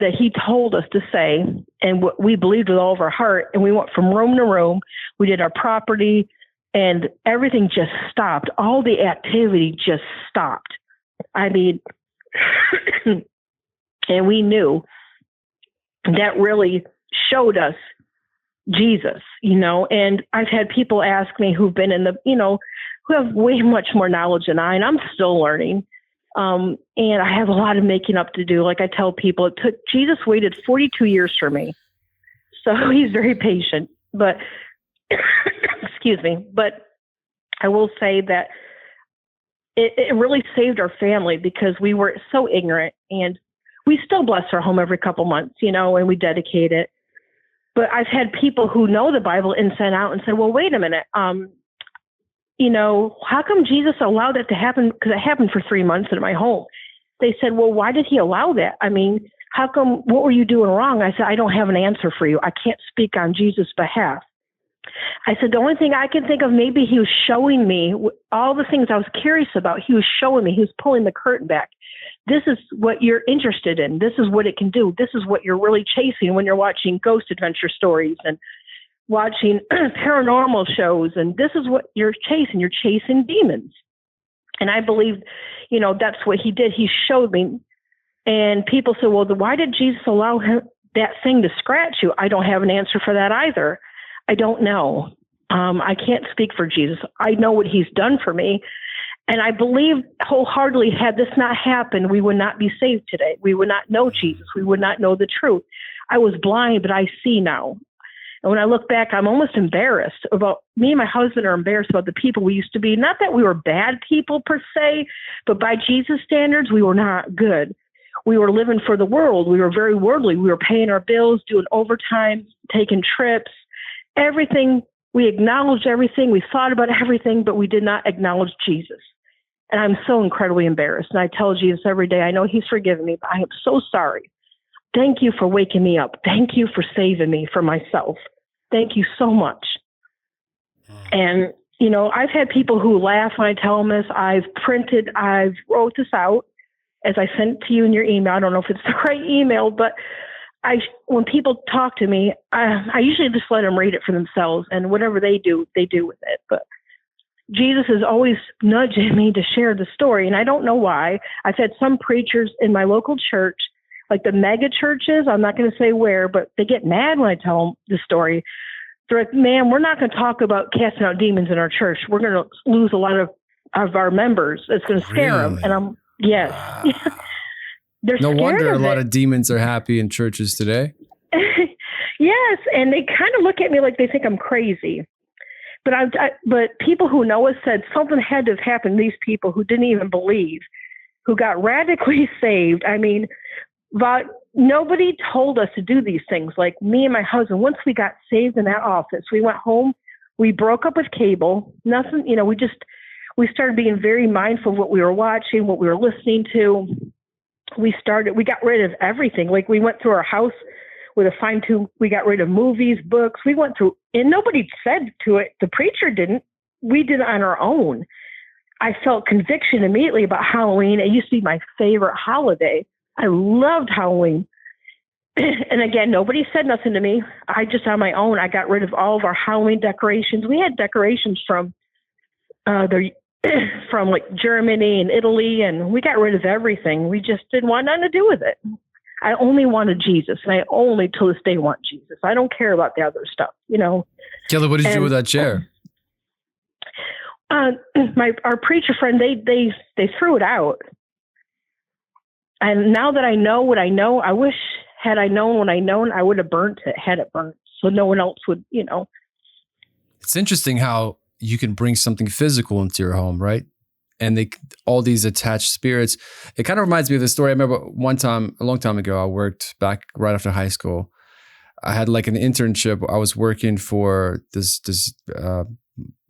A: that he told us to say, and what we believed with all of our heart. And we went from room to room. We did our property, and everything just stopped. All the activity just stopped. I mean, and we knew that really showed us Jesus, and I've had people ask me who've been in who have way much more knowledge than I, and I'm still learning. And I have a lot of making up to do. Like I tell people, Jesus waited 42 years for me. So he's very patient, but excuse me, but I will say that it really saved our family because we were so ignorant, and we still bless our home every couple months, and we dedicate it. But I've had people who know the Bible inside out and said, well, wait a minute. How come Jesus allowed that to happen? Because it happened for 3 months in my home. They said, well, why did he allow that? I mean, how come, what were you doing wrong? I said, I don't have an answer for you. I can't speak on Jesus' behalf. I said, the only thing I can think of, maybe he was showing me all the things I was curious about. He was showing me, he was pulling the curtain back. This is what you're interested in. This is what it can do. This is what you're really chasing when you're watching ghost adventure stories and watching paranormal shows. And this is what you're chasing. You're chasing demons. And I believe, that's what he did. He showed me. And people said, well, why did Jesus allow that thing to scratch you? I don't have an answer for that either. I don't know. I can't speak for Jesus. I know what he's done for me. And I believe wholeheartedly, had this not happened, we would not be saved today. We would not know Jesus. We would not know the truth. I was blind, but I see now. And when I look back, I'm almost embarrassed about, me and my husband are embarrassed about the people we used to be. Not that we were bad people per se, but by Jesus standards, we were not good. We were living for the world. We were very worldly. We were paying our bills, doing overtime, taking trips, everything. We acknowledged everything. We thought about everything, but we did not acknowledge Jesus. And I'm so incredibly embarrassed. And I tell Jesus every day, I know he's forgiven me, but I am so sorry. Thank you for waking me up. Thank you for saving me from myself. Thank you so much. And, I've had people who laugh when I tell them this. I've wrote this out as I sent it to you in your email. I don't know if it's the right email, but when people talk to me, I usually just let them read it for themselves, and whatever they do with it. But Jesus is always nudging me to share the story, and I don't know why. I've had some preachers in my local church, like the mega churches, I'm not going to say where, but they get mad when I tell them the story. They're like, man, we're not going to talk about casting out demons in our church. We're going to lose a lot of our members. It's going to scare them. And yes. Wow. They're
B: no wonder a lot
A: of
B: of demons are happy in churches today.
A: Yes, and they kind of look at me like they think I'm crazy. But people who know us said something had to have happened to these people who didn't even believe, who got radically saved. I mean, nobody told us to do these things. Like me and my husband, once we got saved in that office, we went home, we broke up with cable, nothing, we started being very mindful of what we were watching, what we were listening to. We got rid of everything. Like we went through our house with a fine tooth. We got rid of movies, books. We went through, and nobody said to it. The preacher didn't. We did it on our own. I felt conviction immediately about Halloween. It used to be my favorite holiday. I loved Halloween. And again, nobody said nothing to me. I just on my own, I got rid of all of our Halloween decorations. We had decorations from like Germany and Italy, and we got rid of everything. We just didn't want nothing to do with it. I only wanted Jesus, and I only to this day want Jesus. I don't care about the other stuff,
B: Kelly, what did you do with that chair?
A: Our preacher friend, they threw it out. And now that I know what I know, I wish had I known what I known, I would have burnt it, had it burnt, so no one else would,
B: It's interesting how you can bring something physical into your home, right? And all these attached spirits. It kind of reminds me of the story. I remember one time, a long time ago, I worked back right after high school. I had like an internship. I was working for this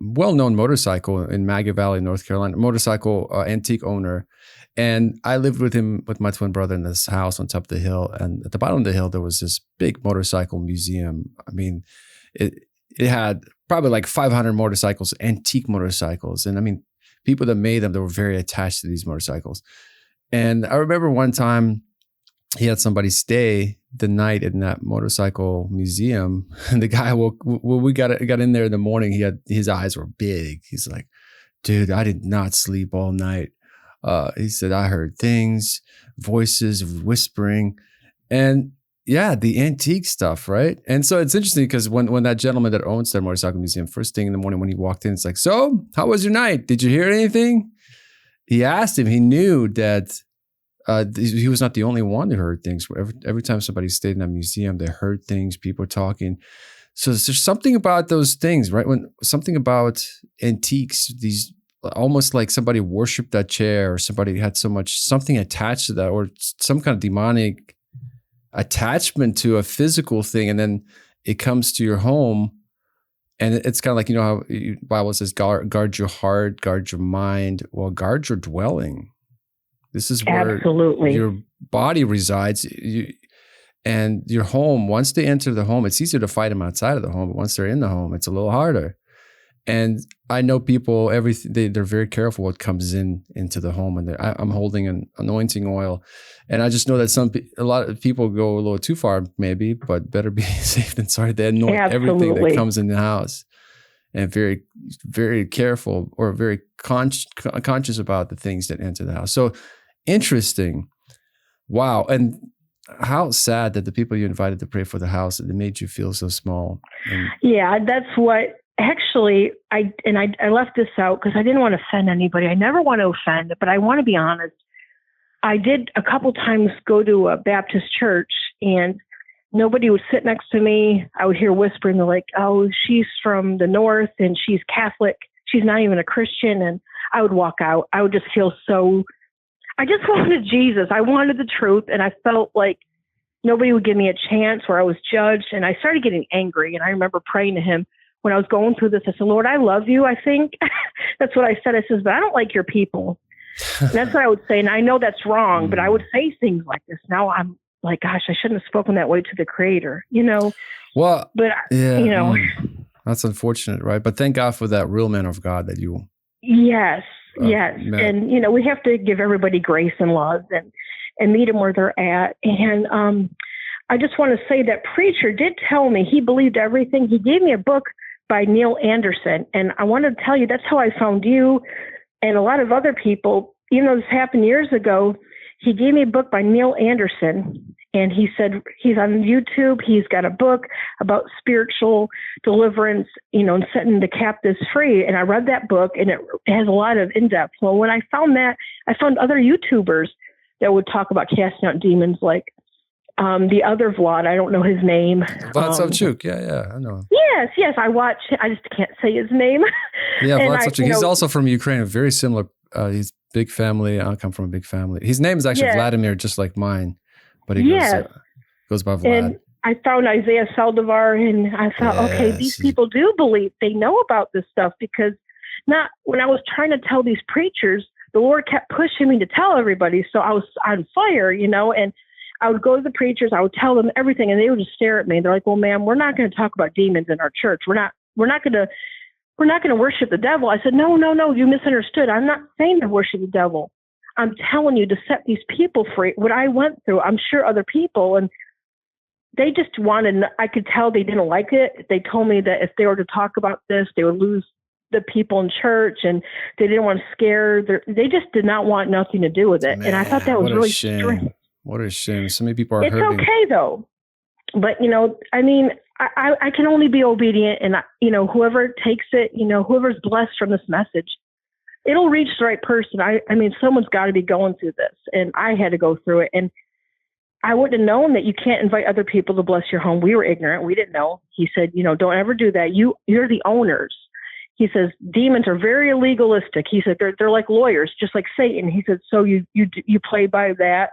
B: well-known motorcycle in Maggie Valley, North Carolina, motorcycle antique owner. And I lived with him, with my twin brother, in this house on top of the hill. And at the bottom of the hill, there was this big motorcycle museum. I mean, it had probably like 500 motorcycles, antique motorcycles. And I mean, people that made them, they were very attached to these motorcycles. And I remember one time he had somebody stay the night in that motorcycle museum. And the guy when we got in there in the morning, his eyes were big. He's like, dude, I did not sleep all night. He said, I heard things, voices, whispering. And yeah, the antique stuff, right? And so it's interesting because when that gentleman that owns that motorcycle museum, first thing in the morning when he walked in, it's like, so how was your night? Did you hear anything? He asked him. He knew that he was not the only one who heard things. Every time somebody stayed in that museum, they heard things, people talking. So there's something about those things, right? Something about antiques, these almost like somebody worshiped that chair, or somebody had something attached to that, or some kind of demonic attachment to a physical thing, and then it comes to your home, and it's kind of like, how the Bible says, guard your heart, guard your mind, well, guard your dwelling. This is where
A: absolutely
B: your body resides. And your home, once they enter the home, it's easier to fight them outside of the home, but once they're in the home, it's a little harder. And I know people, they're very careful what comes into the home. And I'm holding an anointing oil, and I just know that a lot of people go a little too far, maybe, but better be safe than sorry. They anoint everything that comes in the house, and very, very careful or very conscious about the things that enter the house. So interesting. Wow. And how sad that the people you invited to pray for the house, that made you feel so small.
A: Yeah, that's what. Actually, I left this out because I didn't want to offend anybody. I never want to offend, but I want to be honest. I did a couple times go to a Baptist church, and nobody would sit next to me. I would hear whispering, they're like, "Oh, she's from the north and she's Catholic. She's not even a Christian." And I would walk out. I would just feel I just wanted Jesus. I wanted the truth, and I felt like nobody would give me a chance, or I was judged. And I started getting angry, and I remember praying to him. When I was going through this, I said, "Lord, I love you," I think. That's what I said. I says, "But I don't like your people." And that's what I would say. And I know that's wrong, but I would say things like this. Now I'm like, gosh, I shouldn't have spoken that way to the Creator,
B: Well,
A: but,
B: yeah, that's unfortunate, right? But thank God for that real man of God that you.
A: Yes.
B: Met.
A: And, we have to give everybody grace and love and meet them where they're at. And I just want to say that preacher did tell me he believed everything. He gave me a book by Neil Anderson. And I want to tell you, that's how I found you and a lot of other people. Even though this happened years ago, he gave me a book by Neil Anderson. And he said he's on YouTube. He's got a book about spiritual deliverance, and setting the captives free. And I read that book, and it has a lot of in-depth. Well, when I found that, I found other YouTubers that would talk about casting out demons, like the other Vlad, I don't know his name.
B: Vlad Savchuk, yeah, I know.
A: Yes, I watch. I just can't say his name.
B: Yeah, Vlad Savchuk. He's also from Ukraine, a very similar. He's big family. I come from a big family. His name is actually Vladimir, just like mine, but he goes by Vlad.
A: And I found Isaiah Saldivar, and I thought, okay, these people do believe. They know about this stuff, because when I was trying to tell these preachers, the Lord kept pushing me to tell everybody. So I was on fire, and I would go to the preachers, I would tell them everything, and they would just stare at me. They're like, "Well, ma'am, we're not going to talk about demons in our church. We're not going to worship the devil." I said, No, you misunderstood. I'm not saying to worship the devil. I'm telling you to set these people free. What I went through, I'm sure other people, and they just I could tell they didn't like it. They told me that if they were to talk about this, they would lose the people in church, and they didn't want to scare. They just did not want nothing to do with it. Man, and I thought that was really strange.
B: What a shame. So many people are
A: hurting.
B: It's
A: okay, though. But, I can only be obedient, and, whoever takes it, whoever's blessed from this message, it'll reach the right person. Someone's got to be going through this, and I had to go through it. And I wouldn't have known that you can't invite other people to bless your home. We were ignorant. We didn't know. He said, don't ever do that. You're the owners. He says, demons are very legalistic. He said, they're like lawyers, just like Satan. He said, so you play by that.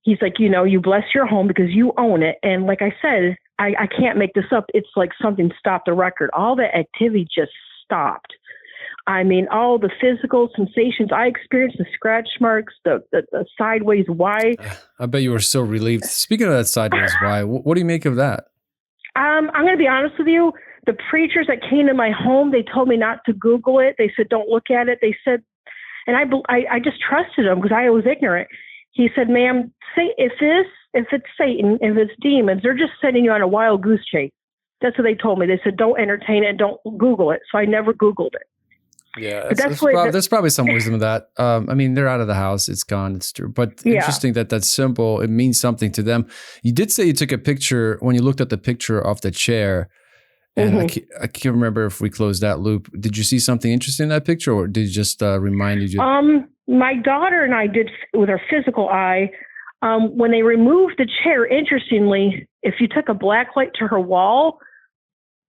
A: He's like, you bless your home because you own it. And like I said, I can't make this up. It's like something stopped the record. All the activity just stopped. All the physical sensations I experienced, the scratch marks, the sideways why.
B: I bet you were so relieved. Speaking of that sideways why, what do you make of that?
A: I'm going to be honest with you. The preachers that came to my home, they told me not to Google it. They said, don't look at it. They said, and I just trusted them because I was ignorant. He said, "Ma'am, say if it's Satan, if it's demons, they're just sending you on a wild goose chase." That's what they told me. They said, "Don't entertain it, don't Google it." So I never Googled it.
B: Yeah, there's probably some wisdom in that. They're out of the house; it's gone. It's true, but interesting that symbol, it means something to them. You did say you took a picture when you looked at the picture of the chair, and I can't remember if we closed that loop. Did you see something interesting in that picture, or did it just remind you?
A: My daughter and I did with our physical eye. When they removed the chair, interestingly, if you took a black light to her wall,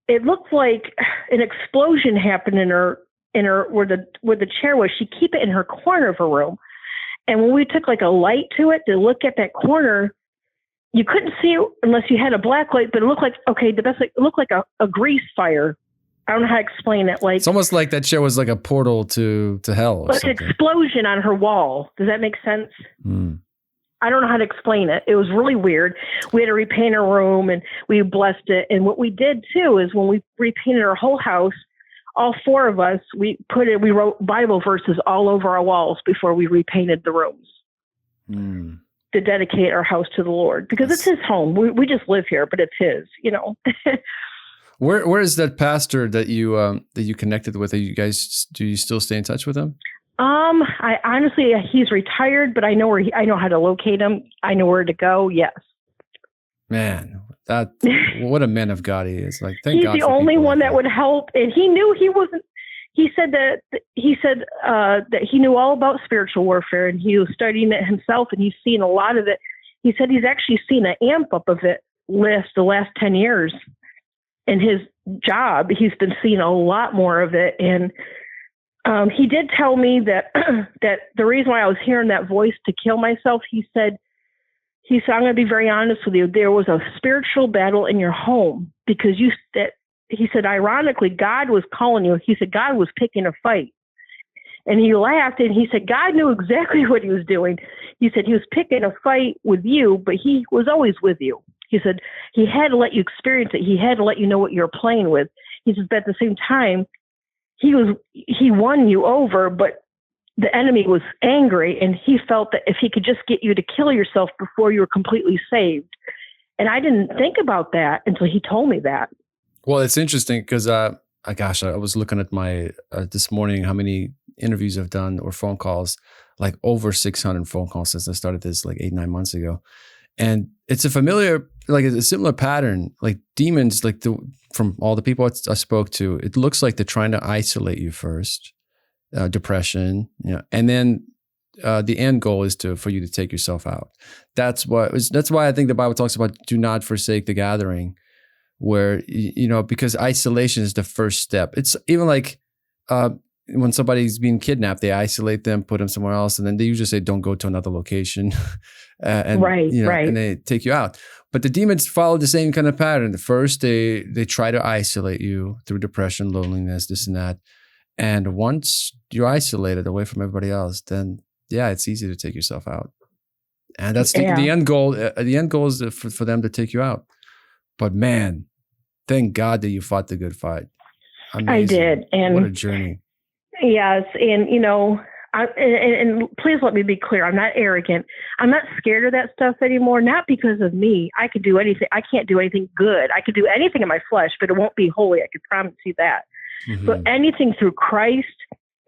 A: it looked like an explosion happened in her where the chair was. She keep it in her corner of her room, and when we took like a light to it to look at that corner, you couldn't see it unless you had a black light. But it looked like it looked like a grease fire. I don't know how to explain it. Like,
B: it's almost like that chair was like a portal to hell.
A: Like an explosion on her wall. Does that make sense? I don't know how to explain it. It was really weird. We had to repaint our room and we blessed it. And what we did too is when we repainted our whole house, all four of us, we wrote Bible verses all over our walls before we repainted the rooms to dedicate our house to the Lord, because it's his home. We just live here, but it's his, you know.
B: Where is that pastor that you connected with? Do you still stay in touch with him?
A: I honestly, he's retired, but I know I know how to locate him. I know where to go. Yes. Man,
B: what a man of God he is. Like, thank
A: he's
B: God
A: the only one that would help. And he knew he wasn't, he said that he knew all about spiritual warfare, and he was studying it himself, and he's seen a lot of it. He said he's actually seen an amp up of it list the last 10 years in his job. He's been seeing a lot more of it. And he did tell me that that the reason why I was hearing that voice to kill myself, he said, I'm going to be very honest with you. There was a spiritual battle in your home because he said, ironically, God was calling you. He said, God was picking a fight. And he laughed and he said, God knew exactly what he was doing. He said, he was picking a fight with you, but he was always with you. He said, he had to let you experience it. He had to let you know what you're playing with. He says, but at the same time, he won you over, but the enemy was angry, and he felt that if he could just get you to kill yourself before you were completely saved. And I didn't think about that until he told me that.
B: Well, it's interesting because, I was looking at my, this morning, how many interviews I've done or phone calls, like over 600 phone calls since I started this like 8-9 months ago. And it's a similar pattern, like demons, from all the people I spoke to, it looks like they're trying to isolate you first. Depression, and then the end goal is for you to take yourself out. That's why I think the Bible talks about do not forsake the gathering, where because isolation is the first step. It's even like when somebody's being kidnapped, they isolate them, put them somewhere else, and then they usually say don't go to another location, and
A: right.
B: and they take you out. But the demons follow the same kind of pattern. The first they try to isolate you through depression, loneliness, this and that. And once you're isolated away from everybody else, then it's easy to take yourself out. And that's the end goal. The end goal is for them to take you out. But man, thank God that you fought the good fight. Amazing.
A: I did. And
B: what a journey.
A: Yes. And, and please let me be clear. I'm not arrogant. I'm not scared of that stuff anymore. Not because of me. I could do anything. I can't do anything good. I could do anything in my flesh, but it won't be holy. I can promise you that. Mm-hmm. But anything through Christ,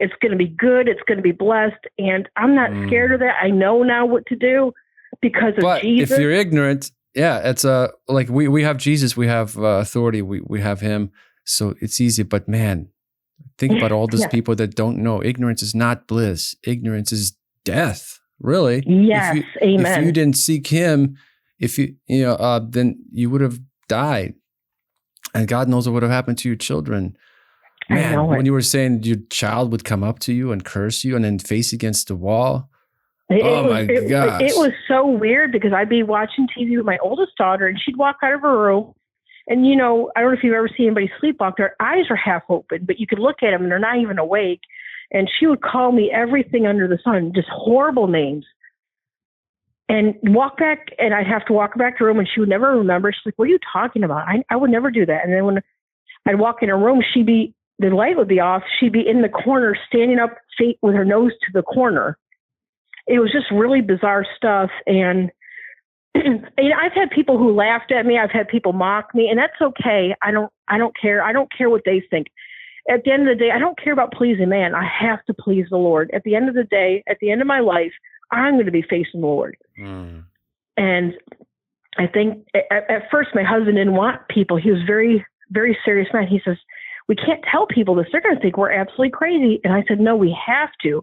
A: it's going to be good. It's going to be blessed. And I'm not scared of that. I know now what to do because of Jesus.
B: If you're ignorant, it's like we have Jesus. We have authority. We have him. So it's easy. But man, think about all those people that don't know. Ignorance is not bliss. Ignorance is death, really.
A: Yes, amen.
B: If you didn't seek him, then you would have died. And God knows what would have happened to your children. Man, when you were saying your child would come up to you and curse you and then face against the wall. My gosh.
A: It was so weird because I'd be watching TV with my oldest daughter and she'd walk out of her room. And, I don't know if you've ever seen anybody sleepwalk. Their eyes are half open, but you could look at them and they're not even awake. And she would call me everything under the sun, just horrible names. And walk back, and I'd have to walk back to her room and she would never remember. She's like, what are you talking about? I would never do that. And then when I'd walk in her room, the light would be off. She'd be in the corner, standing up straight with her nose to the corner. It was just really bizarre stuff. And I've had people who laughed at me. I've had people mock me, and that's okay. I don't care. I don't care what they think. At the end of the day, I don't care about pleasing man. I have to please the Lord. At the end of the day, at the end of my life, I'm going to be facing the Lord. And I think at first my husband didn't want people. He was very, very serious man. He says, we can't tell people this. They're going to think we're absolutely crazy. And I said, no, we have to.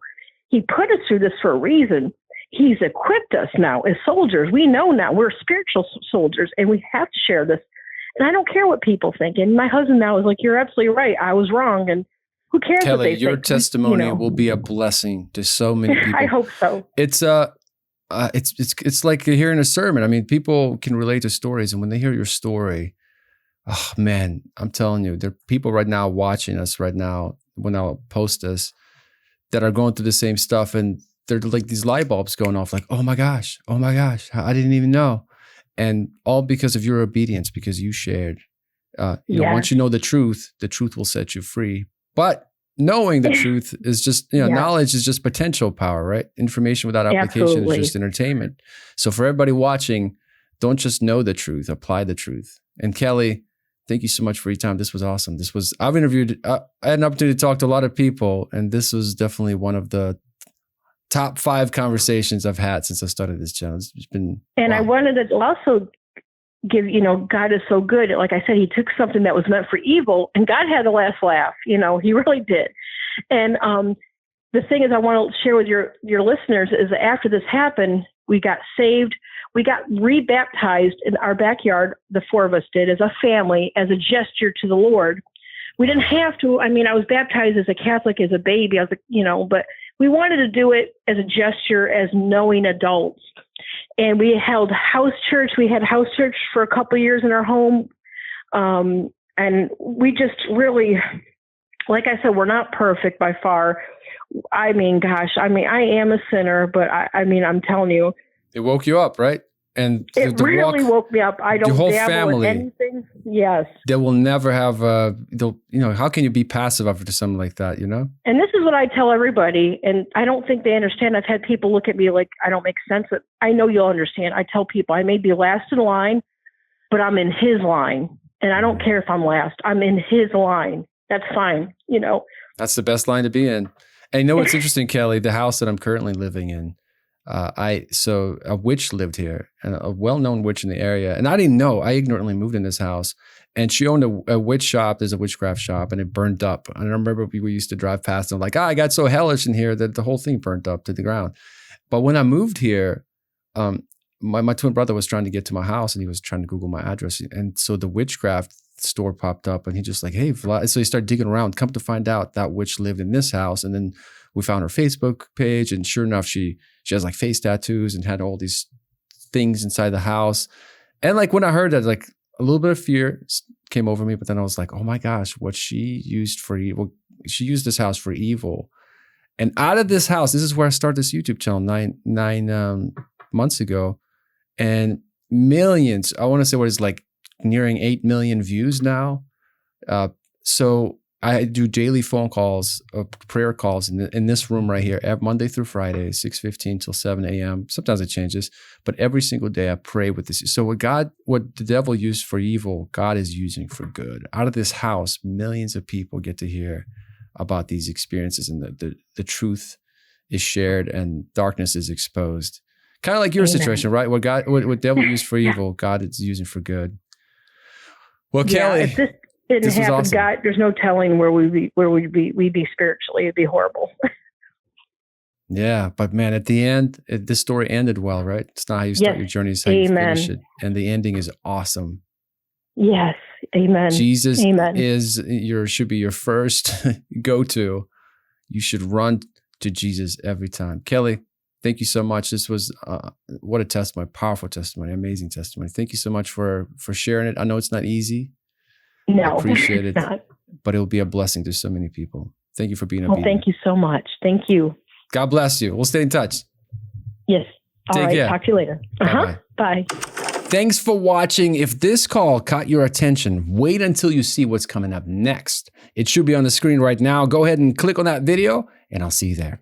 A: He put us through this for a reason. He's equipped us now as soldiers. We know now we're spiritual soldiers and we have to share this. And I don't care what people think. And my husband now is like, you're absolutely right. I was wrong. And who cares
B: Kelly,
A: what they
B: your
A: think?
B: testimony will be a blessing to so many people.
A: I hope so.
B: It's like hearing a sermon. I mean, people can relate to stories. And when they hear your story, oh man, I'm telling you, there are people right now watching us right now when I'll post this that are going through the same stuff, and they're like these light bulbs going off, like, oh my gosh, I didn't even know. And all because of your obedience, because you shared. You know, once you know the truth will set you free. But knowing the truth is just, knowledge is just potential power, right? Information without application is just entertainment. So for everybody watching, don't just know the truth, apply the truth. And Kelly, thank you so much for your time. This was awesome. I had an opportunity to talk to a lot of people, and this was definitely one of the top 5 conversations I've had since I started this channel. It's been,
A: and wow. I wanted to also give, God is so good. Like I said, he took something that was meant for evil, and God had the last laugh. He really did. And the thing is, I want to share with your listeners is that after this happened, we got saved. We got rebaptized in our backyard. The 4 of us did, as a family, as a gesture to the Lord. We didn't have to. I mean, I was baptized as a Catholic, as a baby. I was, but we wanted to do it as a gesture, as knowing adults. And we held house church. We had house church for a couple of years in our home. And we just really, like I said, we're not perfect by far. I mean, I am a sinner, but I'm telling you.
B: It woke you up, right? And
A: it really woke me up. I don't dabble in anything. Yes.
B: They will never have how can you be passive after something like that,
A: And this is what I tell everybody, and I don't think they understand. I've had people look at me like I don't make sense, but I know you'll understand. I tell people I may be last in line, but I'm in his line. And I don't care if I'm last. I'm in his line. That's fine,
B: That's the best line to be in. And what's interesting, Kelly, the house that I'm currently living in, so a witch lived here, and a well-known witch in the area. And I didn't know. I ignorantly moved in this house, and she owned a witch shop. There's a witchcraft shop, and it burned up. And I remember we used to drive past and like, I got so hellish in here that the whole thing burnt up to the ground. But when I moved here, my twin brother was trying to get to my house, and he was trying to Google my address. And so the witchcraft store popped up, and he just like, hey, Vlad. So he started digging around, come to find out that witch lived in this house. And then we found her Facebook page, and sure enough, she has like face tattoos and had all these things inside the house. And like when I heard that, like a little bit of fear came over me, but then I was like, oh my gosh, what she used for evil. She used this house for evil. And out of this house, this is where I started this YouTube channel nine months ago. And millions, I want to say what is like nearing 8 million views now. So I do daily phone calls, prayer calls in this room right here, Monday through Friday, 6:15 till 7 a.m. Sometimes it changes, but every single day I pray with this. So what the devil used for evil, God is using for good. Out of this house, millions of people get to hear about these experiences, and the truth is shared and darkness is exposed. Kind of like your situation, right? What devil used for evil, God is using for good. Well, Kelly,
A: if this didn't happen, awesome. God, there's no telling where we'd be spiritually. It'd be horrible.
B: Yeah, but man, at the end, this story ended well, right? It's not how you start your journey, it's how you finish it. And the ending is awesome.
A: Yes, amen.
B: Jesus should be your first go-to. You should run to Jesus every time. Kelly, thank you so much. This was what a testimony, powerful testimony, amazing testimony. Thank you so much for sharing it. I know it's not easy.
A: No,
B: I appreciate it,
A: not.
B: But it'll be a blessing to so many people. Thank you for being obedient.
A: Thank you so much. Thank you.
B: God bless you. We'll stay in touch.
A: Yes. All right. Care. Talk to you later. Bye.
B: Thanks for watching. If this call caught your attention, wait until you see what's coming up next. It should be on the screen right now. Go ahead and click on that video, and I'll see you there.